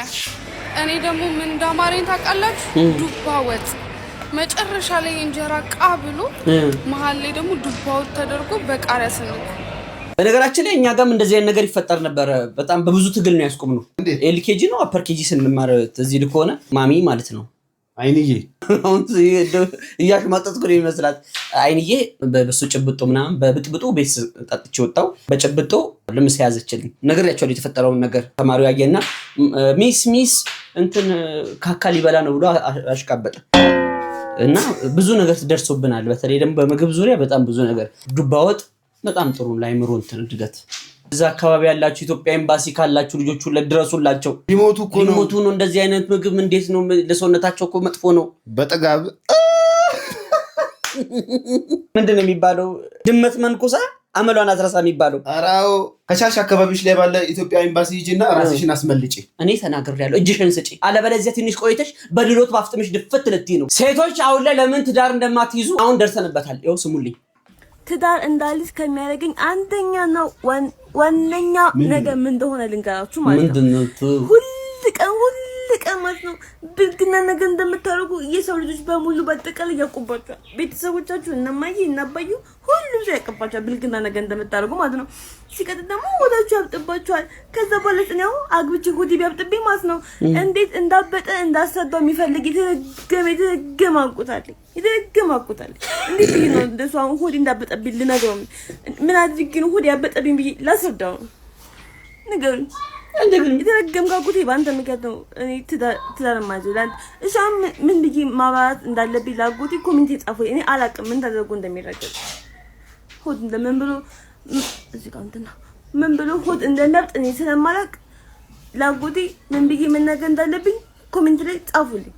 እኔ ደግሞ ምን እንዳማረኝ ታውቃላችሁ ዱባ ወጥ መጨረሻ ላይ እንጀራ ቃብሎ መሃል ላይ ደግሞ ዱባ ወጥ ተደርጎ በቃሪያ ስንቅ በነገራችን ላይ እኛ ጋርም እንደዚህ አይነት ነገር ይፈጠር ነበር በጣም በብዙ ትግል ነው ያስቆምነው ኤልኬጂ ነው አፐር ኬጂ ስንማር እዚህ ልኮነ ማሚ ማለት ነው አይንዬ አሁን እያሽማጠጥኩ ነው ይመስላት። አይንዬ በሱ ጭብጦ ምናምን በብጥብጡ ቤት ጠጥቼ ወጣው። በጭብጦ ልምስ ያዘችልኝ ነግሬያቸዋለሁ የተፈጠረውን ነገር። ተማሪው ያየና ሚስ እንትን ካካ ሊበላ ነው ብሎ አሽቃበጠ እና ብዙ ነገር ደርሶብናል። በተለይ ደግሞ በምግብ ዙሪያ በጣም ብዙ ነገር። ዱባ ወጥ በጣም ጥሩ ላይምሮ እንትን እድገት። እዛ አካባቢ ያላችሁ ኢትዮጵያ ኤምባሲ ካላችሁ ልጆቹ ለድረሱላቸው። ሊሞቱ ነው። እንደዚህ አይነት ምግብ እንዴት ነው ለሰውነታቸው እኮ መጥፎ ነው። በጠጋብ ምንድነው የሚባለው? ድመት መንኩሳ አመሏን አትረሳ የሚባለው። አራው ከቻልሽ አካባቢዎች ላይ ባለ ኢትዮጵያ ኤምባሲ ሂጂና ራስሽን አስመልጪ። እኔ ተናግሬያለሁ፣ እጅሽን ስጪ። አለበለዚያ ትንሽ ቆይተሽ በድሎት ባፍጥምሽ ድፍት ልትይ ነው። ሴቶች አሁን ላይ ለምን ትዳር እንደማትይዙ አሁን ደርሰንበታል። ይኸው ስሙልኝ። ትዳር እንዳልይዝ ከሚያደርገኝ አንደኛ ነው ዋነኛ ነገር ምን እንደሆነ ልንገራችሁ ማለት ነው። ሁል ቀን ማለት ነው ብልግና ነገር እንደምታደርጉ የሰው ልጆች በሙሉ በአጠቃላይ ያውቁባቸዋል። ቤተሰቦቻችሁ እነማዬ እናባዩ ሁሉም ሰው ያውቅባቸዋል ብልግና ነገር እንደምታደርጉ ማለት ነው። ሲቀጥል ደግሞ ሆዳችሁ ያብጥባቸዋል። ከዛ በኋላ ነው አግብቼ ሆዴ ቢያብጥብኝ ማለት ነው እንዴት እንዳበጠ እንዳሰዳው የሚፈልግ የተረገመ አንቁታለኝ እንዴት ነው እንደሱ አሁን ሆዴ እንዳበጠብኝ ልነግረው? ምን አድርጌ ነው ሆዴ ያበጠብኝ ብዬ ላስረዳው? ንገሩኝ። የተረገምክ አጎቴ በአንተ ምክንያት ነው እኔ ትዳር ማዘላል። እሷም ምን ብዬ ማባራት እንዳለብኝ ላጎቴ ኮሜንት የጻፈው እኔ አላውቅም ምን ተደርጎ እንደሚረገጥ ሆድ እንደምን ብሎ እዚህ ጋር እንትና ምን ብሎ ሆድ እንደነብጥ እኔ ስለማላውቅ ላጎቴ ምን ብዬ መናገር እንዳለብኝ ኮሜንት ላይ ጻፉልኝ።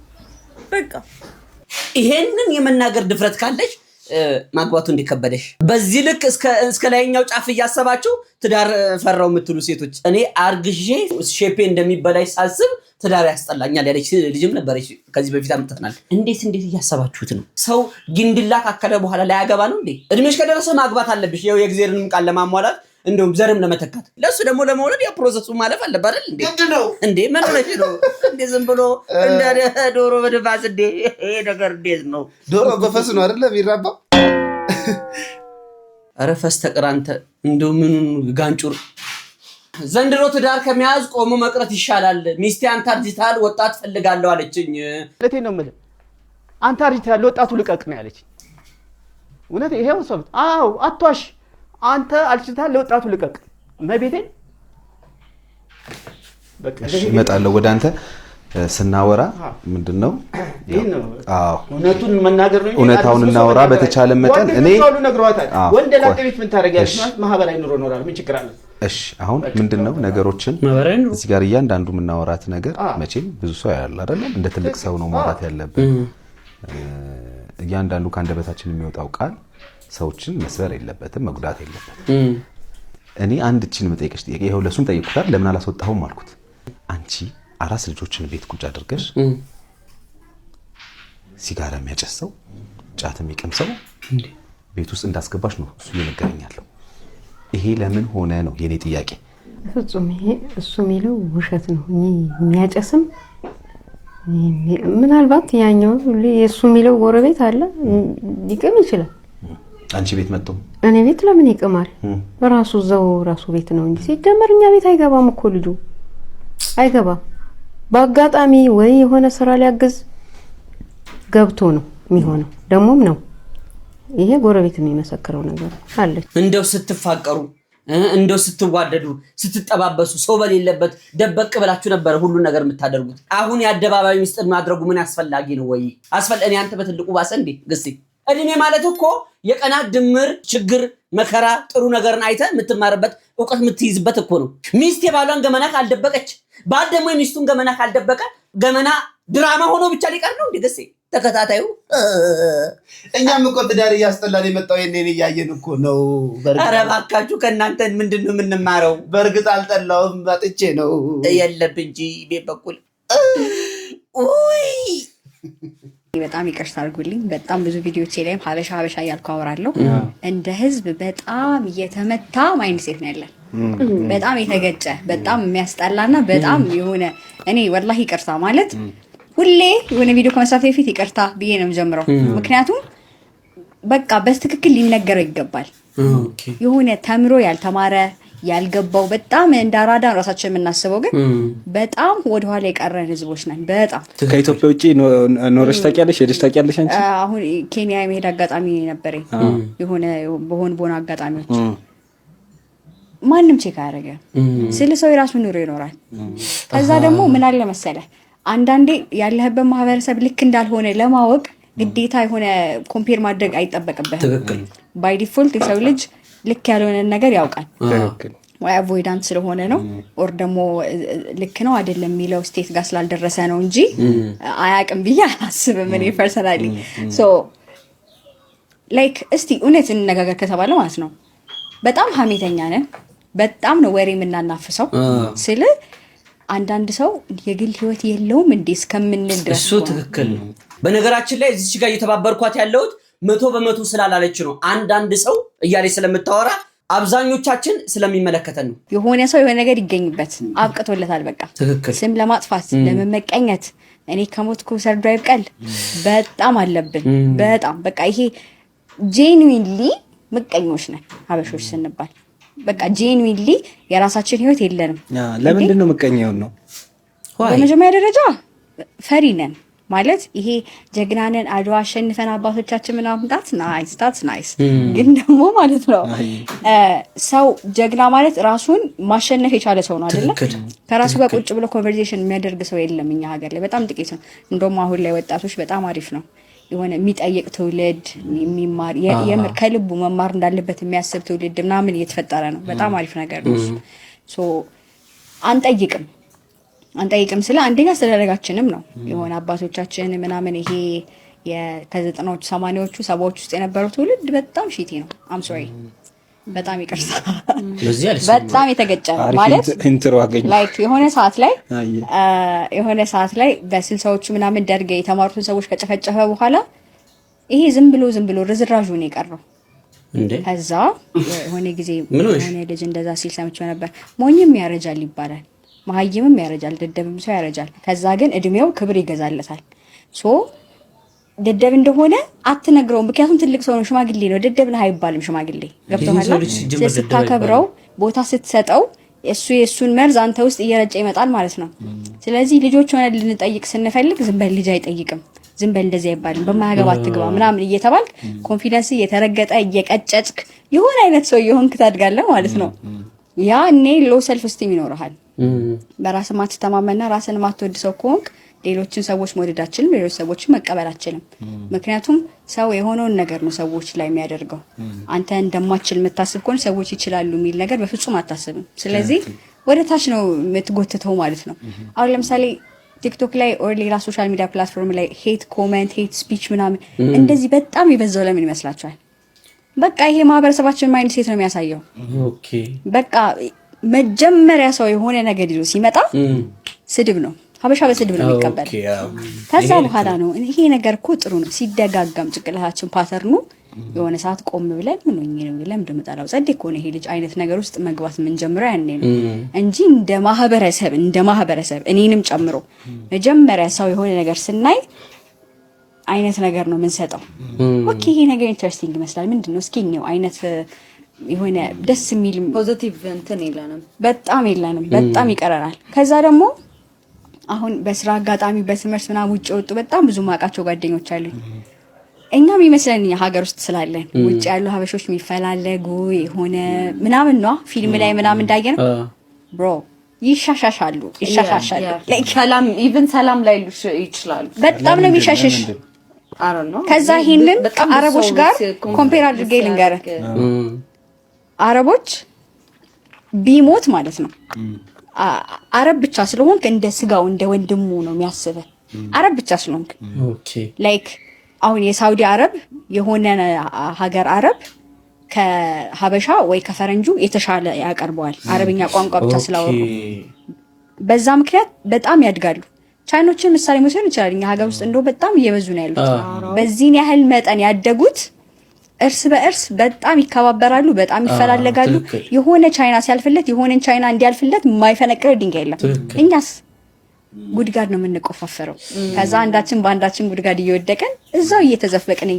በቃ ይሄንን የመናገር ድፍረት ካለሽ ማግባቱ እንዲከበደሽ በዚህ ልክ እስከ ላይኛው ጫፍ እያሰባችሁ ትዳር ፈራው የምትሉ ሴቶች፣ እኔ አርግዤ ሼፔ እንደሚበላሽ ሳስብ ትዳር ያስጠላኛል ያለች ልጅም ነበረች ከዚህ በፊት አምጥተናል። እንዴት እያሰባችሁት ነው? ሰው ግንድላ ካከለ በኋላ ላይ ያገባ ነው እንዴ? እድሜሽ ከደረሰ ማግባት አለብሽ። ያው የእግዚአብሔርንም ቃል ለማሟላት እንደውም ዘርም ለመተካት ለሱ ደግሞ ለመውለድ ያ ፕሮሰሱ ማለፍ አለበት አይደል እንዴ? እንዴ ምን ነው እንዴ? ዝም ብሎ እንደ ዶሮ በድባስ እንዴ? ይሄ ነገር እንዴት ነው? ዶሮ በፈስ ነው አይደል የሚራባው? አረ ፈስ ተቀራንተ እንደው ምን ጋንጩር ዘንድሮ ትዳር ከመያዝ ቆሞ መቅረት ይሻላል። ሚስቴ አንተ አርጅታል ወጣት ፈልጋለሁ አለችኝ። ለቴ ነው ማለት አንተ አርጅታል ወጣቱ ልቀቅ ነው ያለችኝ። እውነት ይሄው ሰብት አው አትዋሽ። አንተ አልችልታል ለወጣቱ ልቀቅ መቤቴን በቃ እመጣለሁ ወደ አንተ ስናወራ ምንድነው አዎ እውነቱን መናገር ነው። እውነታውን እናወራ በተቻለ መጠን እኔ ወንደ ላቀቤት ምን ታረጋለሽ? ማህበራዊ ኑሮ ኖራል ምን ችግር አለ? እሺ አሁን ምንድነው ነገሮችን እዚህ ጋር እያንዳንዱ የምናወራት ነገር መቼም ብዙ ሰው ያያል አይደለም? እንደ ትልቅ ሰው ነው ማውራት ያለብን። እያንዳንዱ ከአንደበታችን የሚወጣው ቃል ሰዎችን መስበር የለበትም፣ መጉዳት የለበትም። እኔ አንድ እቺን መጠየቅሽ ጥያቄ ይሄው ለሱም ጠይቁታል። ለምን አላስወጣሁም አልኩት። አንቺ አራስ ልጆችን ቤት ቁጭ አድርገሽ ሲጋራ የሚያጨሰው ጫት የሚቀምሰው ቤት ውስጥ እንዳስገባሽ ነው እሱ ይነገረኛል። ይሄ ለምን ሆነ ነው የኔ ጥያቄ። ፍጹም ይሄ እሱ የሚለው ውሸት ነው። የሚያጨስም ምናልባት ያኛው የሱ የሚለው ጎረቤት አለ ሊቀም ይችላል። አንቺ ቤት መጥቶ እኔ ቤት ለምን ይቀማል? ራሱ ዘው ራሱ ቤት ነው እንጂ ሲጀመርኛ ቤት አይገባም እኮ ልጁ አይገባም። በአጋጣሚ ወይ የሆነ ስራ ሊያግዝ ገብቶ ነው የሚሆነው። ደሞም ነው ይሄ ጎረቤት የሚመሰክረው ነገር አለ። እንደው ስትፋቀሩ እንደው ስትዋደዱ ስትጠባበሱ ሰው በሌለበት ደበቅ ብላችሁ ነበር ሁሉ ነገር የምታደርጉት። አሁን የአደባባይ ሚስጥር ማድረጉ ምን አስፈላጊ ነው ወይ? እኔ አንተ በትልቁ ባሰ እንዴ ግስቲ እድሜ ማለት እኮ የቀናት ድምር ችግር መከራ ጥሩ ነገርን አይተ የምትማርበት እውቀት የምትይዝበት እኮ ነው። ሚስት የባሏን ገመና ካልደበቀች ባል ደግሞ የሚስቱን ገመና ካልደበቀ ገመና ድራማ ሆኖ ብቻ ሊቀር ነው እንዴ ግስቲ? ተከታታዩ እኛም እኮ ትዳር እያስጠላን የመጣው የኔን እያየን እኮ ነው። ኧረ እባካችሁ ከእናንተ ምንድነው የምንማረው? በእርግጥ አልጠላውም ባጥቼ ነው የለብኝ እንጂ ቤት በኩል በጣም ይቅርታ አድርጉልኝ። በጣም ብዙ ቪዲዮቼ ላይም ሀበሻ እያልኩ አወራለሁ። እንደ ህዝብ በጣም እየተመታ ማይንድሴት ነው ያለን። በጣም የተገጨ በጣም የሚያስጠላና በጣም የሆነ እኔ ወላሂ ይቅርታ ማለት ሁሌ የሆነ ቪዲዮ ከመስራት በፊት ይቅርታ ብዬ ነው የምጀምረው። ምክንያቱም በቃ በትክክል ሊነገረው ይገባል። የሆነ ተምሮ ያልተማረ ያልገባው በጣም እንዳራዳ ራሳችን የምናስበው ግን በጣም ወደ ኋላ የቀረን ህዝቦች ነን። በጣም ከኢትዮጵያ ውጪ ኖረሽ ታውቂያለሽ? ሄደሽ ታውቂያለሽ አንቺ? አሁን ኬንያ የመሄድ አጋጣሚ ነበረኝ። በሆነ አጋጣሚዎች ማንም ቼክ አያደርገ ስለ ሰው የራሱ ኑሮ ይኖራል። ከዛ ደግሞ ምን አለ መሰለህ አንዳንዴ ያለህበት ማህበረሰብ ልክ እንዳልሆነ ለማወቅ ግዴታ የሆነ ኮምፔር ማድረግ አይጠበቅብህም። ትክክል። ባይ ዲፎልት የሰው ልጅ ልክ ያልሆነ ነገር ያውቃል። ወይ አቮይዳንት ስለሆነ ነው ኦር ደግሞ ልክ ነው አይደለም የሚለው ስቴት ጋር ስላልደረሰ ነው እንጂ አያውቅም ብዬ አላስብም እኔ ፐርሰናሊ። ሶ ላይክ እስቲ እውነት እንነጋገር ከተባለ ማለት ነው በጣም ሀሜተኛ ነን። በጣም ነው ወሬ የምናናፍሰው ስለ አንዳንድ ሰው የግል ህይወት የለውም እንዴ እስከምንል ድረስ። እሱ ትክክል ነው። በነገራችን ላይ እዚህ ጋር እየተባበርኳት ያለሁት 100% ስላላለች ነው። አንዳንድ ሰው እያለች ስለምታወራ አብዛኞቻችን ስለሚመለከተን ነው። የሆነ ሰው የሆነ ነገር ይገኝበት አብቅቶለታል በቃ። ትክክል። ስም ለማጥፋት ለመመቀኘት እኔ ከሞትኩ ሰርዶ ይብቀል በጣም አለብን። በጣም በቃ ይሄ ጄኑዊንሊ ምቀኞች ነን ሀበሾች ስንባል። በቃ ጄኑዊንሊ የራሳችን ህይወት የለንም። ለምንድን ነው ምቀኛው ነው? በመጀመሪያ ደረጃ ፈሪ ነን ማለት ይሄ ጀግናንን አድዋ አሸንፈን አባቶቻችን ምናምን ታትስ ናይስ ግን ደግሞ ማለት ነው ሰው ጀግና ማለት ራሱን ማሸነፍ የቻለ ሰው ነው አይደለ? ከራሱ ጋር ቁጭ ብሎ ኮንቨርሴሽን የሚያደርግ ሰው የለም እኛ ሀገር ላይ በጣም ጥቂት ነው። እንደውም አሁን ላይ ወጣቶች በጣም አሪፍ ነው የሆነ የሚጠይቅ ትውልድ የሚማር የምር ከልቡ መማር እንዳለበት የሚያስብ ትውልድ ምናምን እየተፈጠረ ነው። በጣም አሪፍ ነገር ነው። ሶ አንጠይቅም ስለ አንደኛ ስለረጋችንም ነው የሆነ አባቶቻችን ምናምን ይሄ ከ90ዎቹ 80ዎቹ 70ዎቹ ውስጥ የነበረው ትውልድ በጣም ሺቲ ነው። አም ሶሪ በጣም ይቅርታ በጣም የተገጨ ማለት ላይክ የሆነ ሰዓት ላይ በ60ዎቹ ምናምን ደርገ የተማሩትን ሰዎች ከጨፈጨፈ በኋላ ይሄ ዝም ብሎ ርዝራዡ ነው የቀረው። ከዛ የሆነ ጊዜ የሆነ ልጅ እንደዛ ሲል ሰምቼው ነበር። ሞኝም ያረጃል ይባላል፣ መሀይምም ያረጃል፣ ደደብም ሰው ያረጃል። ከዛ ግን እድሜው ክብር ይገዛለታል። ሶ ደደብ እንደሆነ አትነግረውም፣ ምክንያቱም ትልቅ ሰው ነው፣ ሽማግሌ ነው። ደደብ ነህ አይባልም ሽማግሌ። ገብቶሃል? ስታከብረው ቦታ ስትሰጠው የእሱን መርዝ አንተ ውስጥ እየረጨ ይመጣል ማለት ነው። ስለዚህ ልጆች ሆነ ልንጠይቅ ስንፈልግ ዝም በል ልጅ አይጠይቅም፣ ዝም በል እንደዚህ አይባልም፣ በማያገባ አትግባ ምናምን እየተባልክ ኮንፊደንስ እየተረገጠ እየቀጨጭክ የሆነ አይነት ሰው የሆንክ ታድጋለህ ማለት ነው። ያ እኔ ሎ ሰልፍ ስቲም ይኖርሃል። በራስ ማትተማመንና ራስን ማትወድ ሰው ከሆንክ ሌሎችን ሰዎች መውደዳችንም ሌሎች ሰዎችን መቀበላችንም። ምክንያቱም ሰው የሆነውን ነገር ነው ሰዎች ላይ የሚያደርገው። አንተ እንደማትችል የምታስብ ከሆነ ሰዎች ይችላሉ የሚል ነገር በፍጹም አታስብም። ስለዚህ ወደ ታች ነው የምትጎትተው ማለት ነው። አሁን ለምሳሌ ቲክቶክ ላይ ኦር ሌላ ሶሻል ሚዲያ ፕላትፎርም ላይ ሄት ኮሜንት፣ ሄት ስፒች ምናምን እንደዚህ በጣም ይበዛው ለምን ይመስላችኋል? በቃ ይሄ ማህበረሰባችን ማይንድ ሴት ነው የሚያሳየው። በቃ መጀመሪያ ሰው የሆነ ነገር ይዞ ሲመጣ ስድብ ነው። ሀበሻ በስድብ ነው የሚቀበል። ከዛ በኋላ ነው ይሄ ነገር እኮ ጥሩ ነው ሲደጋጋም ጭንቅላታችን ፓተርኑ የሆነ ሰዓት ቆም ብለን ምን ሆኜ ነው ብለን እንደምጣላው ጸዴ እኮ ነው ይሄ ልጅ አይነት ነገር ውስጥ መግባት ምን ጀምሮ ያኔ ነው እንጂ እንደ ማህበረሰብ እኔንም ጨምሮ መጀመሪያ ሰው የሆነ ነገር ስናይ አይነት ነገር ነው የምንሰጠው። ኦኬ ይሄ ነገር ኢንተረስቲንግ ይመስላል ምንድነው እስኪ ነው አይነት የሆነ ደስ የሚል ፖዚቲቭ እንትን የለንም፣ በጣም ይቀረናል። ከዛ ደግሞ አሁን በስራ አጋጣሚ በትምህርት ምናምን ውጭ ወጡ በጣም ብዙ ማቃቸው ጓደኞች አሉኝ። እኛም ይመስለን ሀገር ውስጥ ስላለን ውጭ ያሉ ሀበሾች የሚፈላለጉ የሆነ ምናምን ነው ፊልም ላይ ምናምን እንዳየነው ብሮ ይሻሻሻሉ። ሰላም ኢቭን ሰላም ላይ ይችላሉ። በጣም ነው የሚሻሽሽ። ከዛ ይሄንን ከአረቦች ጋር ኮምፔር አድርጌ ልንገርህ። አረቦች ቢሞት ማለት ነው አረብ ብቻ ስለሆንክ እንደ ስጋው እንደ ወንድሙ ነው የሚያስበው። አረብ ብቻ ስለሆንክ ላይክ አሁን የሳውዲ አረብ የሆነ ሀገር አረብ ከሀበሻ ወይ ከፈረንጁ የተሻለ ያቀርበዋል አረብኛ ቋንቋ ብቻ ስላወሩ። በዛ ምክንያት በጣም ያድጋሉ። ቻይኖችን ምሳሌ መውሰድ እንችላለን። እኛ ሀገር ውስጥ እንደው በጣም እየበዙ ነው ያሉት። በዚህን ያህል መጠን ያደጉት እርስ በእርስ በጣም ይከባበራሉ፣ በጣም ይፈላለጋሉ። የሆነ ቻይና ሲያልፍለት የሆነን ቻይና እንዲያልፍለት የማይፈነቅለው ድንጋይ የለም። እኛስ ጉድጓድ ነው የምንቆፋፈረው። ከዛ አንዳችን በአንዳችን ጉድጓድ እየወደቀን እዛው እየተዘፈቀን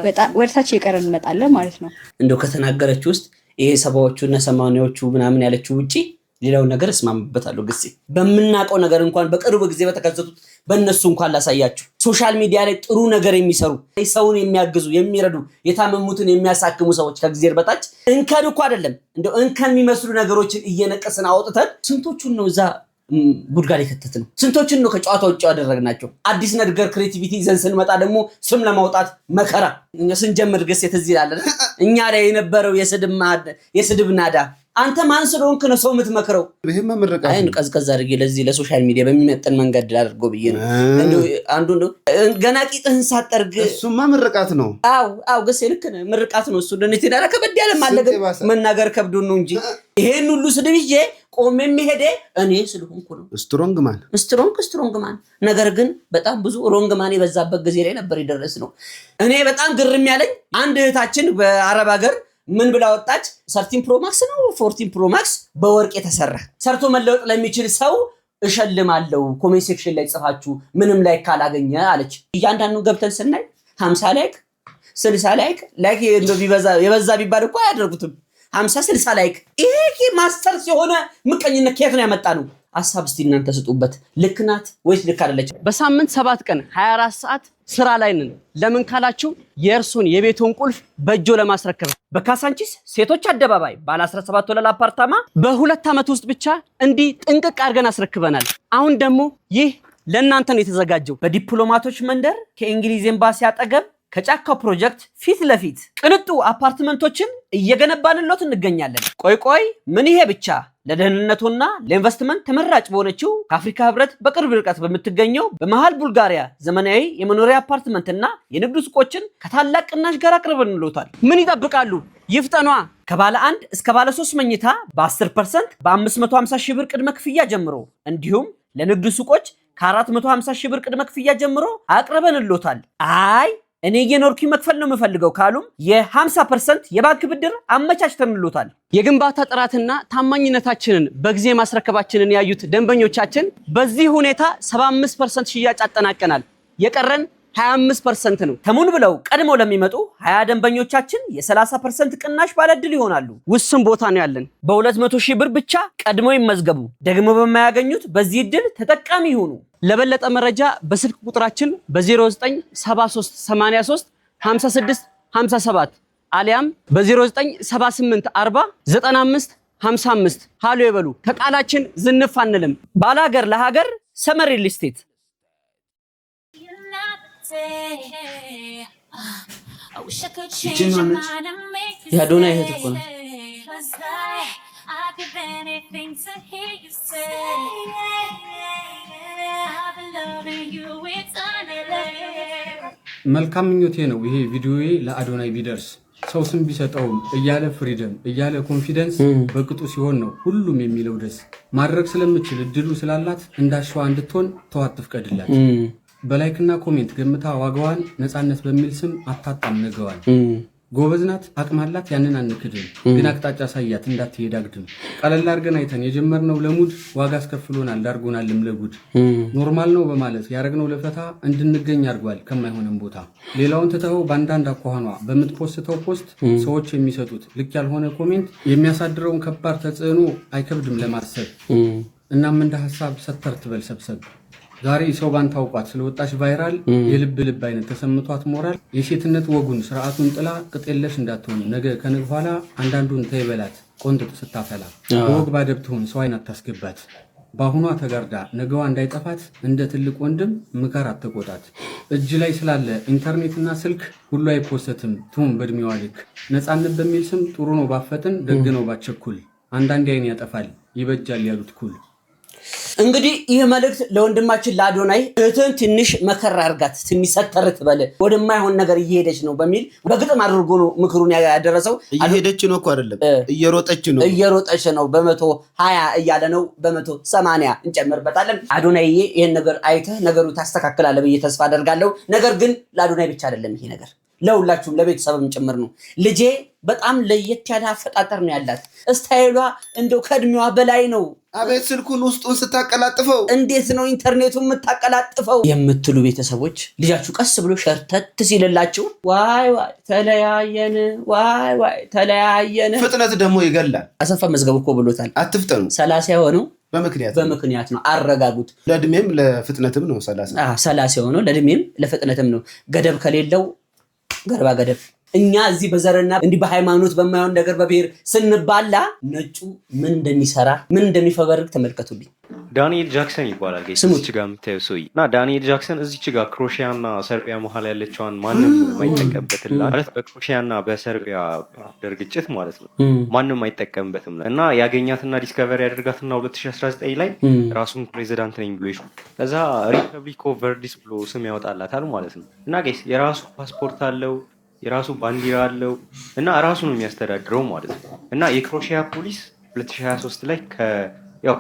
በጣም ወርታች የቀረን እንመጣለን ማለት ነው። እንደው ከተናገረች ውስጥ ይሄ 70ዎቹ እና 80ዎቹ ምናምን ያለችው ውጪ ሌላው ነገር እስማምበታለሁ። ግሴ በመናቀው ነገር እንኳን በቅርብ ጊዜ በተከሰቱት በእነሱ እንኳን ላሳያችሁ። ሶሻል ሚዲያ ላይ ጥሩ ነገር የሚሰሩ ሰውን የሚያግዙ የሚረዱ የታመሙትን የሚያሳክሙ ሰዎች ከእግዚአብሔር በታች እንከን እኮ አይደለም እንደው እንከን የሚመስሉ ነገሮችን እየነቀስን አውጥተን ስንቶቹን ነው እዛ ጉድጓድ የከተትነው? ስንቶችን ነው ከጨዋታ ውጭ ያደረግናቸው? አዲስ ነገር ክሬቲቪቲ ይዘን ስንመጣ ደግሞ ስም ለማውጣት መከራ። እኛ ስንጀምር ግስ የተዚ ይላል እኛ ላይ የነበረው የስድብ ናዳ አንተ ማን ስለሆንክ ነው ሰው የምትመክረው? ይሄማ ምርቃት አይን ቀዝቀዝ አድርጌ ለዚህ ለሶሻል ሚዲያ በሚመጥን መንገድ አድርጎ ብዬ ነው። አንዱ ነው ገና ቂጥህን ሳጠርግ እሱማ ምርቃት ነው። አው ግስ ልክ ነው ምርቃት ነው። እሱ ለኔ ተዳራ ከበድ ያለ ማለገ መናገር ከብዶ ነው እንጂ ይሄን ሁሉ ስድብ ይዤ ቆሜ የሚሄደ እኔ ስለሆንኩ ነው። ስትሮንግ ማን ነገር ግን በጣም ብዙ ሮንግ ማን የበዛበት ጊዜ ላይ ነበር የደረስነው። እኔ በጣም ግርም ያለኝ አንድ እህታችን በአረብ ሀገር ምን ብላ ወጣች? 13 ፕሮ ማክስ ነው 14 ፕሮ ማክስ በወርቅ የተሰራ ሰርቶ መለወጥ ለሚችል ሰው እሸልማለሁ ኮሜንት ሴክሽን ላይ ጽፋችሁ ምንም ላይክ ካላገኘ አለች። እያንዳንዱ ገብተን ስናይ 50 ላይክ 60 ላይክ እንደው የበዛ ቢባል እኮ አያደርጉትም። 50 60 ላይክ ይሄ ማስተር ሲሆነ ምቀኝነት ከየት ነው ያመጣ ነው? ሐሳብ እስቲ እናንተ ስጡበት። ልክ ናት ወይስ ልክ አይደለች? በሳምንት 7 ቀን 24 ሰዓት ስራ ላይ ነን። ለምን ካላችሁ የእርሱን የቤቱን ቁልፍ በእጆ ለማስረከብ በካሳንቺስ ሴቶች አደባባይ ባለ 17 ወለል አፓርታማ በ2 ዓመት ውስጥ ብቻ እንዲህ ጥንቅቅ አድርገን አስረክበናል። አሁን ደግሞ ይህ ለእናንተ ነው የተዘጋጀው በዲፕሎማቶች መንደር ከእንግሊዝ ኤምባሲ አጠገብ ከጫካው ፕሮጀክት ፊት ለፊት ቅንጡ አፓርትመንቶችን እየገነባንሎት እንገኛለን። ቆይ ምን ይሄ ብቻ ለደህንነቱና ለኢንቨስትመንት ተመራጭ በሆነችው ከአፍሪካ ህብረት በቅርብ ርቀት በምትገኘው በመሃል ቡልጋሪያ ዘመናዊ የመኖሪያ አፓርትመንትና የንግድ ሱቆችን ከታላቅ ቅናሽ ጋር አቅርበንሎታል። ምን ይጠብቃሉ? ይፍጠኗ። ከባለ 1 እስከ ባለ 3 መኝታ በ10% በ550 ሺህ ብር ቅድመ ክፍያ ጀምሮ እንዲሁም ለንግድ ሱቆች ከ450 ሺህ ብር ቅድመ ክፍያ ጀምሮ አቅርበንሎታል። እኔ የኖርኩኝ መክፈል ነው የምፈልገው ካሉም የ50% የባንክ ብድር አመቻችተንሎታል። የግንባታ ጥራትና ታማኝነታችንን በጊዜ ማስረከባችንን ያዩት ደንበኞቻችን በዚህ ሁኔታ 75% ሽያጭ አጠናቀናል። የቀረን 25% ነው። ተሙን ብለው ቀድመው ለሚመጡ 20 ደንበኞቻችን የ30% ቅናሽ ባለድል ይሆናሉ። ውስን ቦታ ነው ያለን። በ200 ሺህ ብር ብቻ ቀድመው ይመዝገቡ። ደግሞ በማያገኙት በዚህ እድል ተጠቃሚ ይሁኑ። ለበለጠ መረጃ በስልክ ቁጥራችን በ0973 83 56 57 አሊያም በ0978 40 95 55 ሃሎ ይበሉ። ከቃላችን ዝንፍ አንልም። ባላገር ለሀገር ሰመር ሪል ስቴት የአዶናይ እህት እኮ ነው። መልካም ምኞቴ ነው ይሄ ቪዲዮዬ ለአዶናይ ቢደርስ ሰው ስም ቢሰጠውም እያለ ፍሪደም እያለ ኮንፊደንስ በቅጡ ሲሆን ነው ሁሉም የሚለው ደስ ማድረግ ስለምችል እድሉ ስላላት እንዳሻዋ እንድትሆን ተዋት ፍቀድላት። በላይክና ኮሜንት ገምታ ዋጋዋን ነፃነት በሚል ስም አታጣም ነገዋል። ጎበዝናት አቅማላት ያንን አንክድም፣ ግን አቅጣጫ ሳያት እንዳትሄድ አግድም። ቀለል አድርገን አይተን የጀመርነው ለሙድ ዋጋ አስከፍሎናል ዳርጎናልም ለጉድ። ኖርማል ነው በማለት ያረግነው ለፈታ እንድንገኝ አድርጓል ከማይሆነም ቦታ። ሌላውን ትተው በአንዳንድ አኳኋኗ በምትፖስተው ፖስት ሰዎች የሚሰጡት ልክ ያልሆነ ኮሜንት የሚያሳድረውን ከባድ ተጽዕኖ አይከብድም ለማሰብ። እናም እንደ ሐሳብ ሰተር ትበል ሰብሰብ። ዛሬ ሰው ባንተ አውቋት ስለወጣች ቫይራል የልብ አይነት ተሰምቷት ሞራል የሴትነት ወጉን ስርዓቱን ጥላ ቅጤለሽ እንዳትሆን ነገ ከነገ ኋላ አንዳንዱን ተይበላት ቆንጥጥ ስታፈላ ወግ ባደብ ትሆን ሰው አይን አታስገባት። በአሁኗ ተጋርዳ ነገዋ እንዳይጠፋት እንደ ትልቅ ወንድም ምከር አትቆጣት። እጅ ላይ ስላለ ኢንተርኔትና ስልክ ሁሉ አይፖስትም ትሁን በእድሜዋ ልክ። ነፃነት በሚል ስም ጥሩ ነው ባፈጥን ደግ ነው ባቸኩል። አንዳንድ አይን ያጠፋል ይበጃል ያሉት ኩል። እንግዲህ ይህ መልእክት ለወንድማችን ለአዶናይ እህትን ትንሽ መከራ አርጋት ትንሽ ሰተር ትበል ወደማይሆን ነገር እየሄደች ነው በሚል በግጥም አድርጎ ነው ምክሩን ያደረሰው። እየሄደች ነው እኮ አይደለም እየሮጠች ነው። በ120 እያለ ነው በ180 እንጨምርበታለን። አዶናይ ይሄን ነገር አይተህ ነገሩ ታስተካክላለህ ብዬ ተስፋ አደርጋለሁ። ነገር ግን ለአዶናይ ብቻ አይደለም ይሄ ነገር ለሁላችሁም ለቤተሰብም ጭምር ነው። ልጄ በጣም ለየት ያለ አፈጣጠር ነው ያላት። ስታይሏ እንደው ከእድሜዋ በላይ ነው። አቤት ስልኩን ውስጡን ስታቀላጥፈው እንዴት ነው ኢንተርኔቱን የምታቀላጥፈው የምትሉ ቤተሰቦች ልጃችሁ ቀስ ብሎ ሸርተት ሲልላችሁ ዋይ ዋይ ተለያየን፣ ዋይ ዋይ ተለያየን። ፍጥነት ደግሞ ይገላል። አሰፋ መዝገቡ እኮ ብሎታል። አትፍጠኑ። 30 የሆነው በምክንያት ነው። አረጋጉት። ለእድሜም ለፍጥነትም ነው 30 የሆነው ለእድሜም ለፍጥነትም ነው። ገደብ ከሌለው ገርባ ገደብ። እኛ እዚህ በዘርና እንዲህ በሃይማኖት በማይሆን ነገር በብሔር ስንባላ ነጩ ምን እንደሚሰራ ምን እንደሚፈበርቅ ተመልከቱልኝ። ዳንኤል ጃክሰን ይባላል። ስሙች ጋር የምታዩ ሰውዬ እና ዳንኤል ጃክሰን እዚች ጋር ክሮሺያና ሰርቢያ መሀል ያለችዋን ማንም የማይጠቀምበትላ ማለት በክሮሺያና በሰርቢያ ግጭት ማለት ነው። ማንም አይጠቀምበትም እና ያገኛትና ዲስከቨሪ ያደርጋትና 2019 ላይ ራሱን ፕሬዚዳንት ነኝ ብሎ ይሾ ከዛ ሪፐብሊክ ኦፍ ቨርዲስ ብሎ ስም ያወጣላታል ማለት ነው። እና ጋይስ የራሱ ፓስፖርት አለው፣ የራሱ ባንዲራ አለው እና ራሱ ነው የሚያስተዳድረው ማለት ነው። እና የክሮሺያ ፖሊስ 2023 ላይ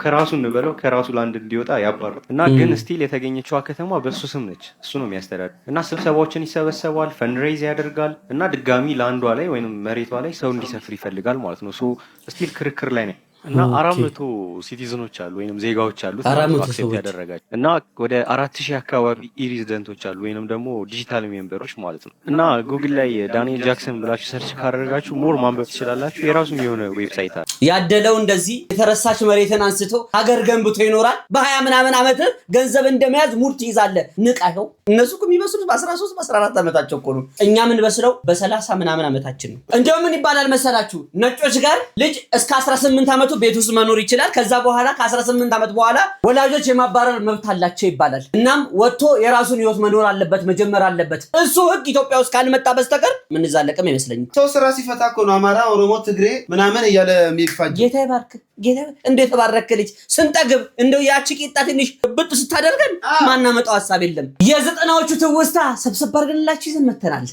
ከራሱ እንበለው ከራሱ ላንድ እንዲወጣ ያባረሩት እና ግን ስቲል የተገኘችዋ ከተማ በሱ ስም ነች። እሱ ነው የሚያስተዳድረው እና ስብሰባዎችን ይሰበሰባል፣ ፈንድሬዝ ያደርጋል እና ድጋሚ ላንዷ ላይ ወይም መሬቷ ላይ ሰው እንዲሰፍር ይፈልጋል ማለት ነው። ሶ ስቲል ክርክር ላይ ነው እና 400 ሲቲዝኖች አሉ ወይንም ዜጋዎች አሉ አክሴፕት ያደረጋቸው እና ወደ 4000 አካባቢ ኢሬዚደንቶች አሉ ወይንም ደግሞ ዲጂታል ሜምበሮች ማለት ነው። እና ጉግል ላይ ዳንኤል ጃክሰን ብላችሁ ሰርች ካደረጋችሁ ሞር ማንበብ ትችላላችሁ። የራሱም የሆነ ዌብሳይት አለ። ያደለው እንደዚህ የተረሳች መሬትን አንስቶ ሀገር ገንብቶ ይኖራል። በ20 ምናምን ዓመት ገንዘብ እንደመያዝ ሙድ ትይዛለህ። ንቃየው። እነሱ እኮ የሚበስሉት በ13 በ14 ዓመታቸው እኮ ነው። እኛ ምን በስለው በ30 ምናምን ዓመታችን ነው። እንደው ምን ይባላል መሰላችሁ ነጮች ጋር ልጅ እስከ 18 ዓመት ቤት ውስጥ መኖር ይችላል። ከዛ በኋላ ከ18 ዓመት በኋላ ወላጆች የማባረር መብት አላቸው ይባላል። እናም ወጥቶ የራሱን ህይወት መኖር አለበት መጀመር አለበት። እሱ ህግ ኢትዮጵያ ውስጥ ካልመጣ በስተቀር ምን ዛለቀም አይመስለኝም። ሰው ስራ ሲፈታ እኮ ነው አማራ፣ ኦሮሞ፣ ትግሬ ምናምን እያለ የሚፋጅ። ጌታ ይባርክ። ጌታ እንዴት ተባረከ ልጅ ስንጠግብ እንደው ያቺ ቂጣ ትንሽ ብጥ ስታደርገን ማናመጣው ሐሳብ የለም። የዘጠናዎቹ ትውስታ ሰብሰብ አድርገንላችሁ ይዘን መተናል።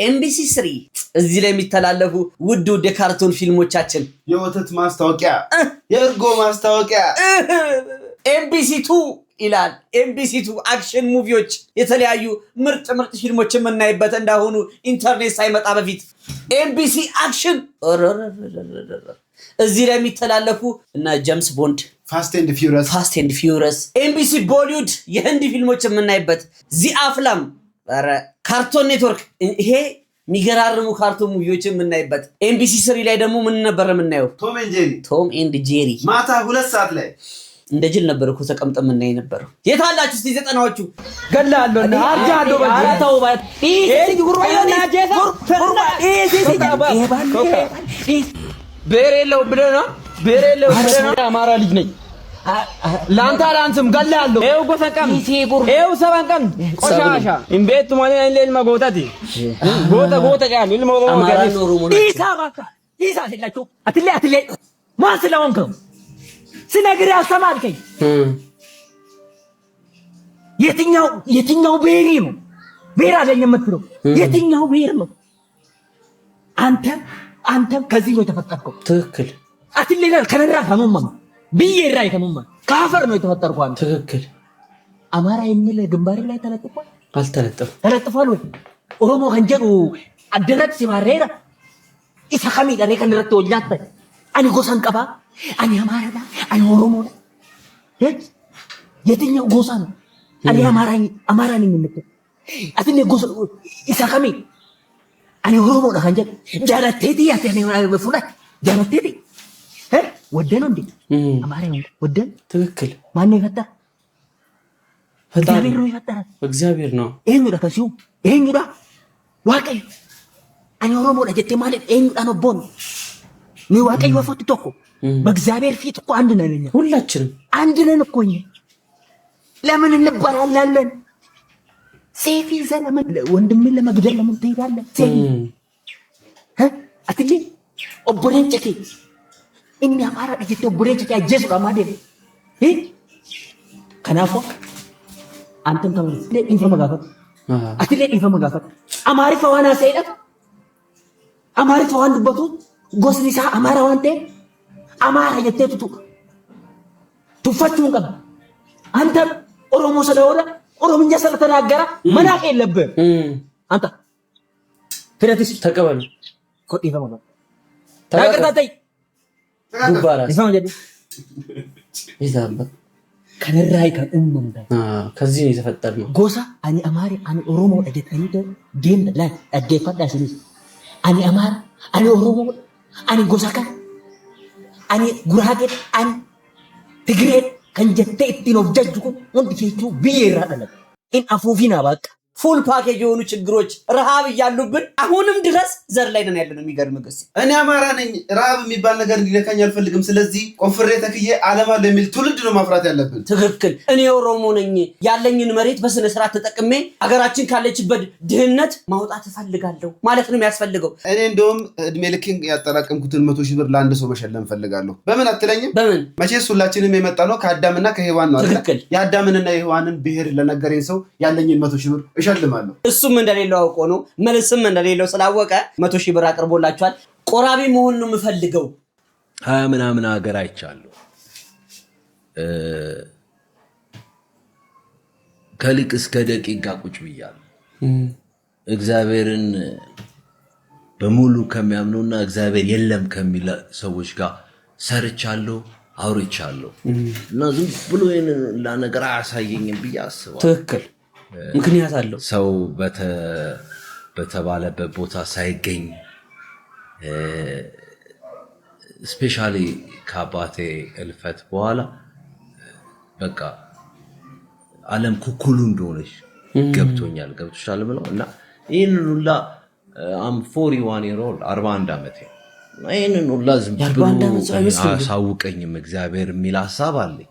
ኤምቢሲ 3 እዚህ ላይ የሚተላለፉ ውድ የካርቱን ፊልሞቻችን የወተት ማስታወቂያ፣ የእርጎ ማስታወቂያ፣ ኤምቢሲ 2 ይላል። ኤምቢሲ 2 አክሽን ሙቪዎች፣ የተለያዩ ምርጥ ፊልሞች የምናይበት እንዳሁኑ ኢንተርኔት ሳይመጣ በፊት ኤምቢሲ አክሽን እዚህ ላይ የሚተላለፉ እና ጀምስ ቦንድ፣ ፋስት ኤንድ ፊውረስ፣ ኤምቢሲ ቦሊውድ የህንድ ፊልሞች የምናይበት ዚ አፍላም ካርቶን ኔትወርክ ይሄ የሚገራርሙ ካርቶን ሙቪዎች የምናይበት። ኤምቢሲ 3 ላይ ደግሞ ምን ነበር የምናየው? ቶም ኤንድ ጄሪ ማታ 2 ሰዓት ላይ እንደ ጅል ነበር እኮ ተቀምጠ የምናይ ነበረው። የታላችሁ እስቲ ዘጠናዎቹ ገላለሁና አርጃለሁ ባታው ባት ቤሬለው ብለና ቤሬለው ብለና አማራ ልጅ ነኝ ላንታ ላንስም ገላለሁ ኤው ጎሰቀም ኤው ሰባንቀም ቆሻሻ ኢምቤቱ ማለ ለል ማጎታቲ ጎታ ቃል ለል ማጎታቲ ኢሳ ስለላችሁ አትሌ ማን ስለሆንክ ስነግር ያስተማርከኝ የትኛው ብሄር ነው? ብሄር አለኝ የምትለው የትኛው ብሄር ነው? አንተ ከዚህ ነው የተፈጠርከው። ትክክል። አትሌላ ከነራ ከመማ ብዬራ ከመማ ካፈር ነው የተፈጠርከው አንተ። ትክክል። አማራ የሚል ግንባር ላይ ተለጥፏል አልተለጠፈም? ተለጥፏል ወይ? ኦሮሞ ከንጀሩ አደረት ሲማሬራ ኢሳ ከሚዳ ነው ከነረተ ወኛት አኒ ጎሳን ቀባ አኒ አማራ አኒ ኦሮሞ የትኛው ጎሳ ነው? አኒ አማራ ነኝ የምትለው አትሌ ጎሳ ኢሳ ከሚ አኒ ኦሮሞ ነው ከንጀ ጃላቴቲ ያተኔ በፉላት ጃላቴቲ ወደነው እንዴ አማራ ወደን። ትክክል። ማን ነው የፈጠረ? እግዚአብሔር ነው የፈጠረ። እግዚአብሔር ነው። ይሄን ወደ ከሲው ይሄን ወደ ዋቀይ አኒ ኦሮሞ ለጀቴ ማለት ይሄን ወደ ነው ቦን ነው ዋቀይ ወፈት ተኮ በእግዚአብሔር ፊት እኮ አንድ ነን። ሁላችንም አንድ ነን እኮ። ለምን እንባላለን? ሴፊ ዘለምን ወንድምን ለመግደል ለምን ትሄዳለህ? ሴፊ አትጂ ኦቦሬን ጨኪ እኛ አማራ ለጀቴ ኦቦሬን ጨኪ አጀስ ባማዴ ከናፎ አንተም ተመልስ ኢንፎርማጋፈት አትሌ ኢንፎርማጋፈት አማሪ ፈዋና ሰይዳት አማሪ ፈዋን ዱበቱ ጎስኒሳ አማራ ዋንቴ አማራ የተቱቱ ቱፈቹን ቀብ አንተ ኦሮሞ ስለሆነ ኦሮምኛ ስለተናገረ መናቅ የለብህም። አንተ ፍረትስ ተቀበሉ ኮዲ ፈመ ተቀበሉ ጉባራ ይፈም ጀዲ ይዛባ ከነራይ ከኡምምዳ ከዚህ ነው የተፈጠርነው ጎሳ አኒ አማሪ አኒ ኦሮሞ እደተኒ ዴም ላይ አደፋዳ ሲሉስ አኒ አማራ አኒ ኦሮሞ አኒ ጎሳካ አኒ ጉራጌ አኒ ትግሬ ከንጀቴ ኢትኖ ጀጅኩ ወንድ ኬቹ ቢየራ አለ ኢን አፉፊና ባቅ ፉል ፓኬጅ የሆኑ ችግሮች ረሃብ እያሉብን አሁንም ድረስ ዘር ላይ ነን ያለነው የሚገርም ገስ እኔ አማራ ነኝ ረሃብ የሚባል ነገር እንዲነካኝ አልፈልግም ስለዚህ ቆፍሬ ተክዬ አለማለ የሚል ትውልድ ነው ማፍራት ያለብን ትክክል እኔ ኦሮሞ ነኝ ያለኝን መሬት በስነ ስርዓት ተጠቅሜ አገራችን ካለችበት ድህነት ማውጣት ፈልጋለሁ ማለት ነው የሚያስፈልገው እኔ እንደውም እድሜ ልክን ያጠራቀምኩትን 100,000 ብር ለአንድ ሰው መሸለም ፈልጋለሁ በምን አትለኝም በምን መቼስ ሁላችንም የመጣ ነው ከአዳምና ከሔዋን ነው አይደል የአዳምንና የሔዋንን ብሔር ለነገረኝ ሰው ያለኝን 100,000 ብር እሸልማለሁ እሱም እንደሌለው አውቆ ነው መልስም እንደሌለው ስላወቀ 100,000 ብር አቅርቦላችኋል ቆራቢ መሆን ነው የምፈልገው 20 ምናምን ሀገር አይቻለሁ ከሊቅ እስከ ደቂቃ ቁጭ ብያለሁ እግዚአብሔርን በሙሉ ከሚያምኑና እግዚአብሔር የለም ከሚል ሰዎች ጋር ሰርቻለሁ አውርቻለሁ እና ዝም ብሎ ይሄንን ለነገር አያሳየኝም ብዬ አስባለሁ ትክክል ምክንያት አለው ሰው በተባለበት ቦታ ሳይገኝ ስፔሻሊ ከአባቴ እልፈት በኋላ በቃ ዓለም ኩኩሉ እንደሆነች ገብቶሻል ብለው እና ይህንን ሁላ አም 41 year old 41 ዓመቴ ይህንን ሁላ ዝም ብሎ አሳውቀኝም እግዚአብሔር የሚል ሀሳብ አለኝ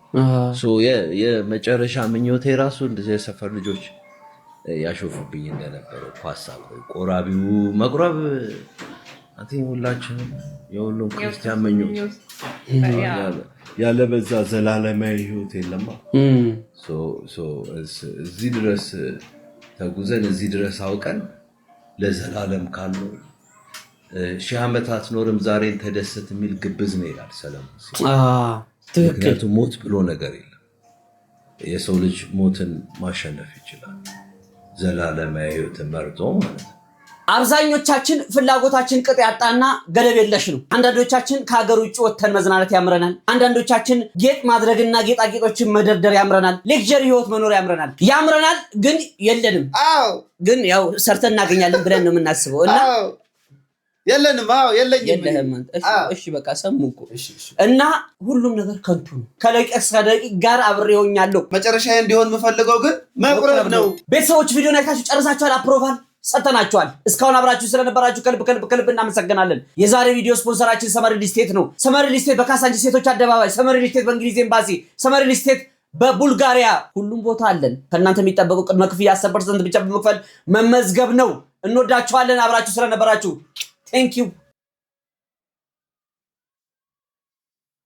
የመጨረሻ ምኞቴ ራሱ እንደዚህ የሰፈር ልጆች ያሾፉብኝ እንደነበረው ሀሳብ ቆራቢው መቁረብ አትኝ ሁላችን የሁሉም ክርስቲያን ምኞት ያለ በዛ ዘላለማዊ ህይወት የለማ እዚህ ድረስ ተጉዘን እዚህ ድረስ አውቀን ለዘላለም ካለው 1000 ዓመታት ኖርም ዛሬን ተደሰት የሚል ግብዝ ነው ይላል ሰለሞን ምክንያቱም ሞት ብሎ ነገር የለም የሰው ልጅ ሞትን ማሸነፍ ይችላል ዘላለማዊ ህይወትን መርጦ ማለት ነው አብዛኞቻችን ፍላጎታችን ቅጥ ያጣና ገደብ የለሽ ነው አንዳንዶቻችን ከሀገር ውጭ ወተን መዝናናት ያምረናል አንዳንዶቻችን ጌጥ ማድረግና ጌጣጌጦችን መደርደር ያምረናል ሌክቸር ህይወት መኖር ያምረናል ግን የለንም ግን ያው ሰርተን እናገኛለን ብለን ነው የምናስበው እና የለንም የለኝም እሺ በቃ ሰሙኩ እና ሁሉም ነገር ከንቱ ነው ከለቀስ ከደቂቅ ጋር አብሬውኛለሁ መጨረሻ እንዲሆን የምፈልገው ግን መቁረብ ነው ቤተሰቦች ቪዲዮን አይታችሁ ጨርሳችኋል አፕሮቫል ሰጥተናችኋል እስካሁን አብራችሁ ስለነበራችሁ ከልብ እናመሰግናለን የዛሬ ቪዲዮ ስፖንሰራችን ሰመር ሪል ስቴት ነው ሰመር ሪል ስቴት በካሳንቺስ ሴቶች አደባባይ ሰመር ሪል ስቴት በእንግሊዝ ኤምባሲ ሰመር ሪል ስቴት በቡልጋሪያ ሁሉም ቦታ አለን ከእናንተ የሚጠበቀው ቅድመ ክፍያ 10% ብቻ በመክፈል መመዝገብ ነው እንወዳችኋለን አብራችሁ ስለነበራችሁ Thank you.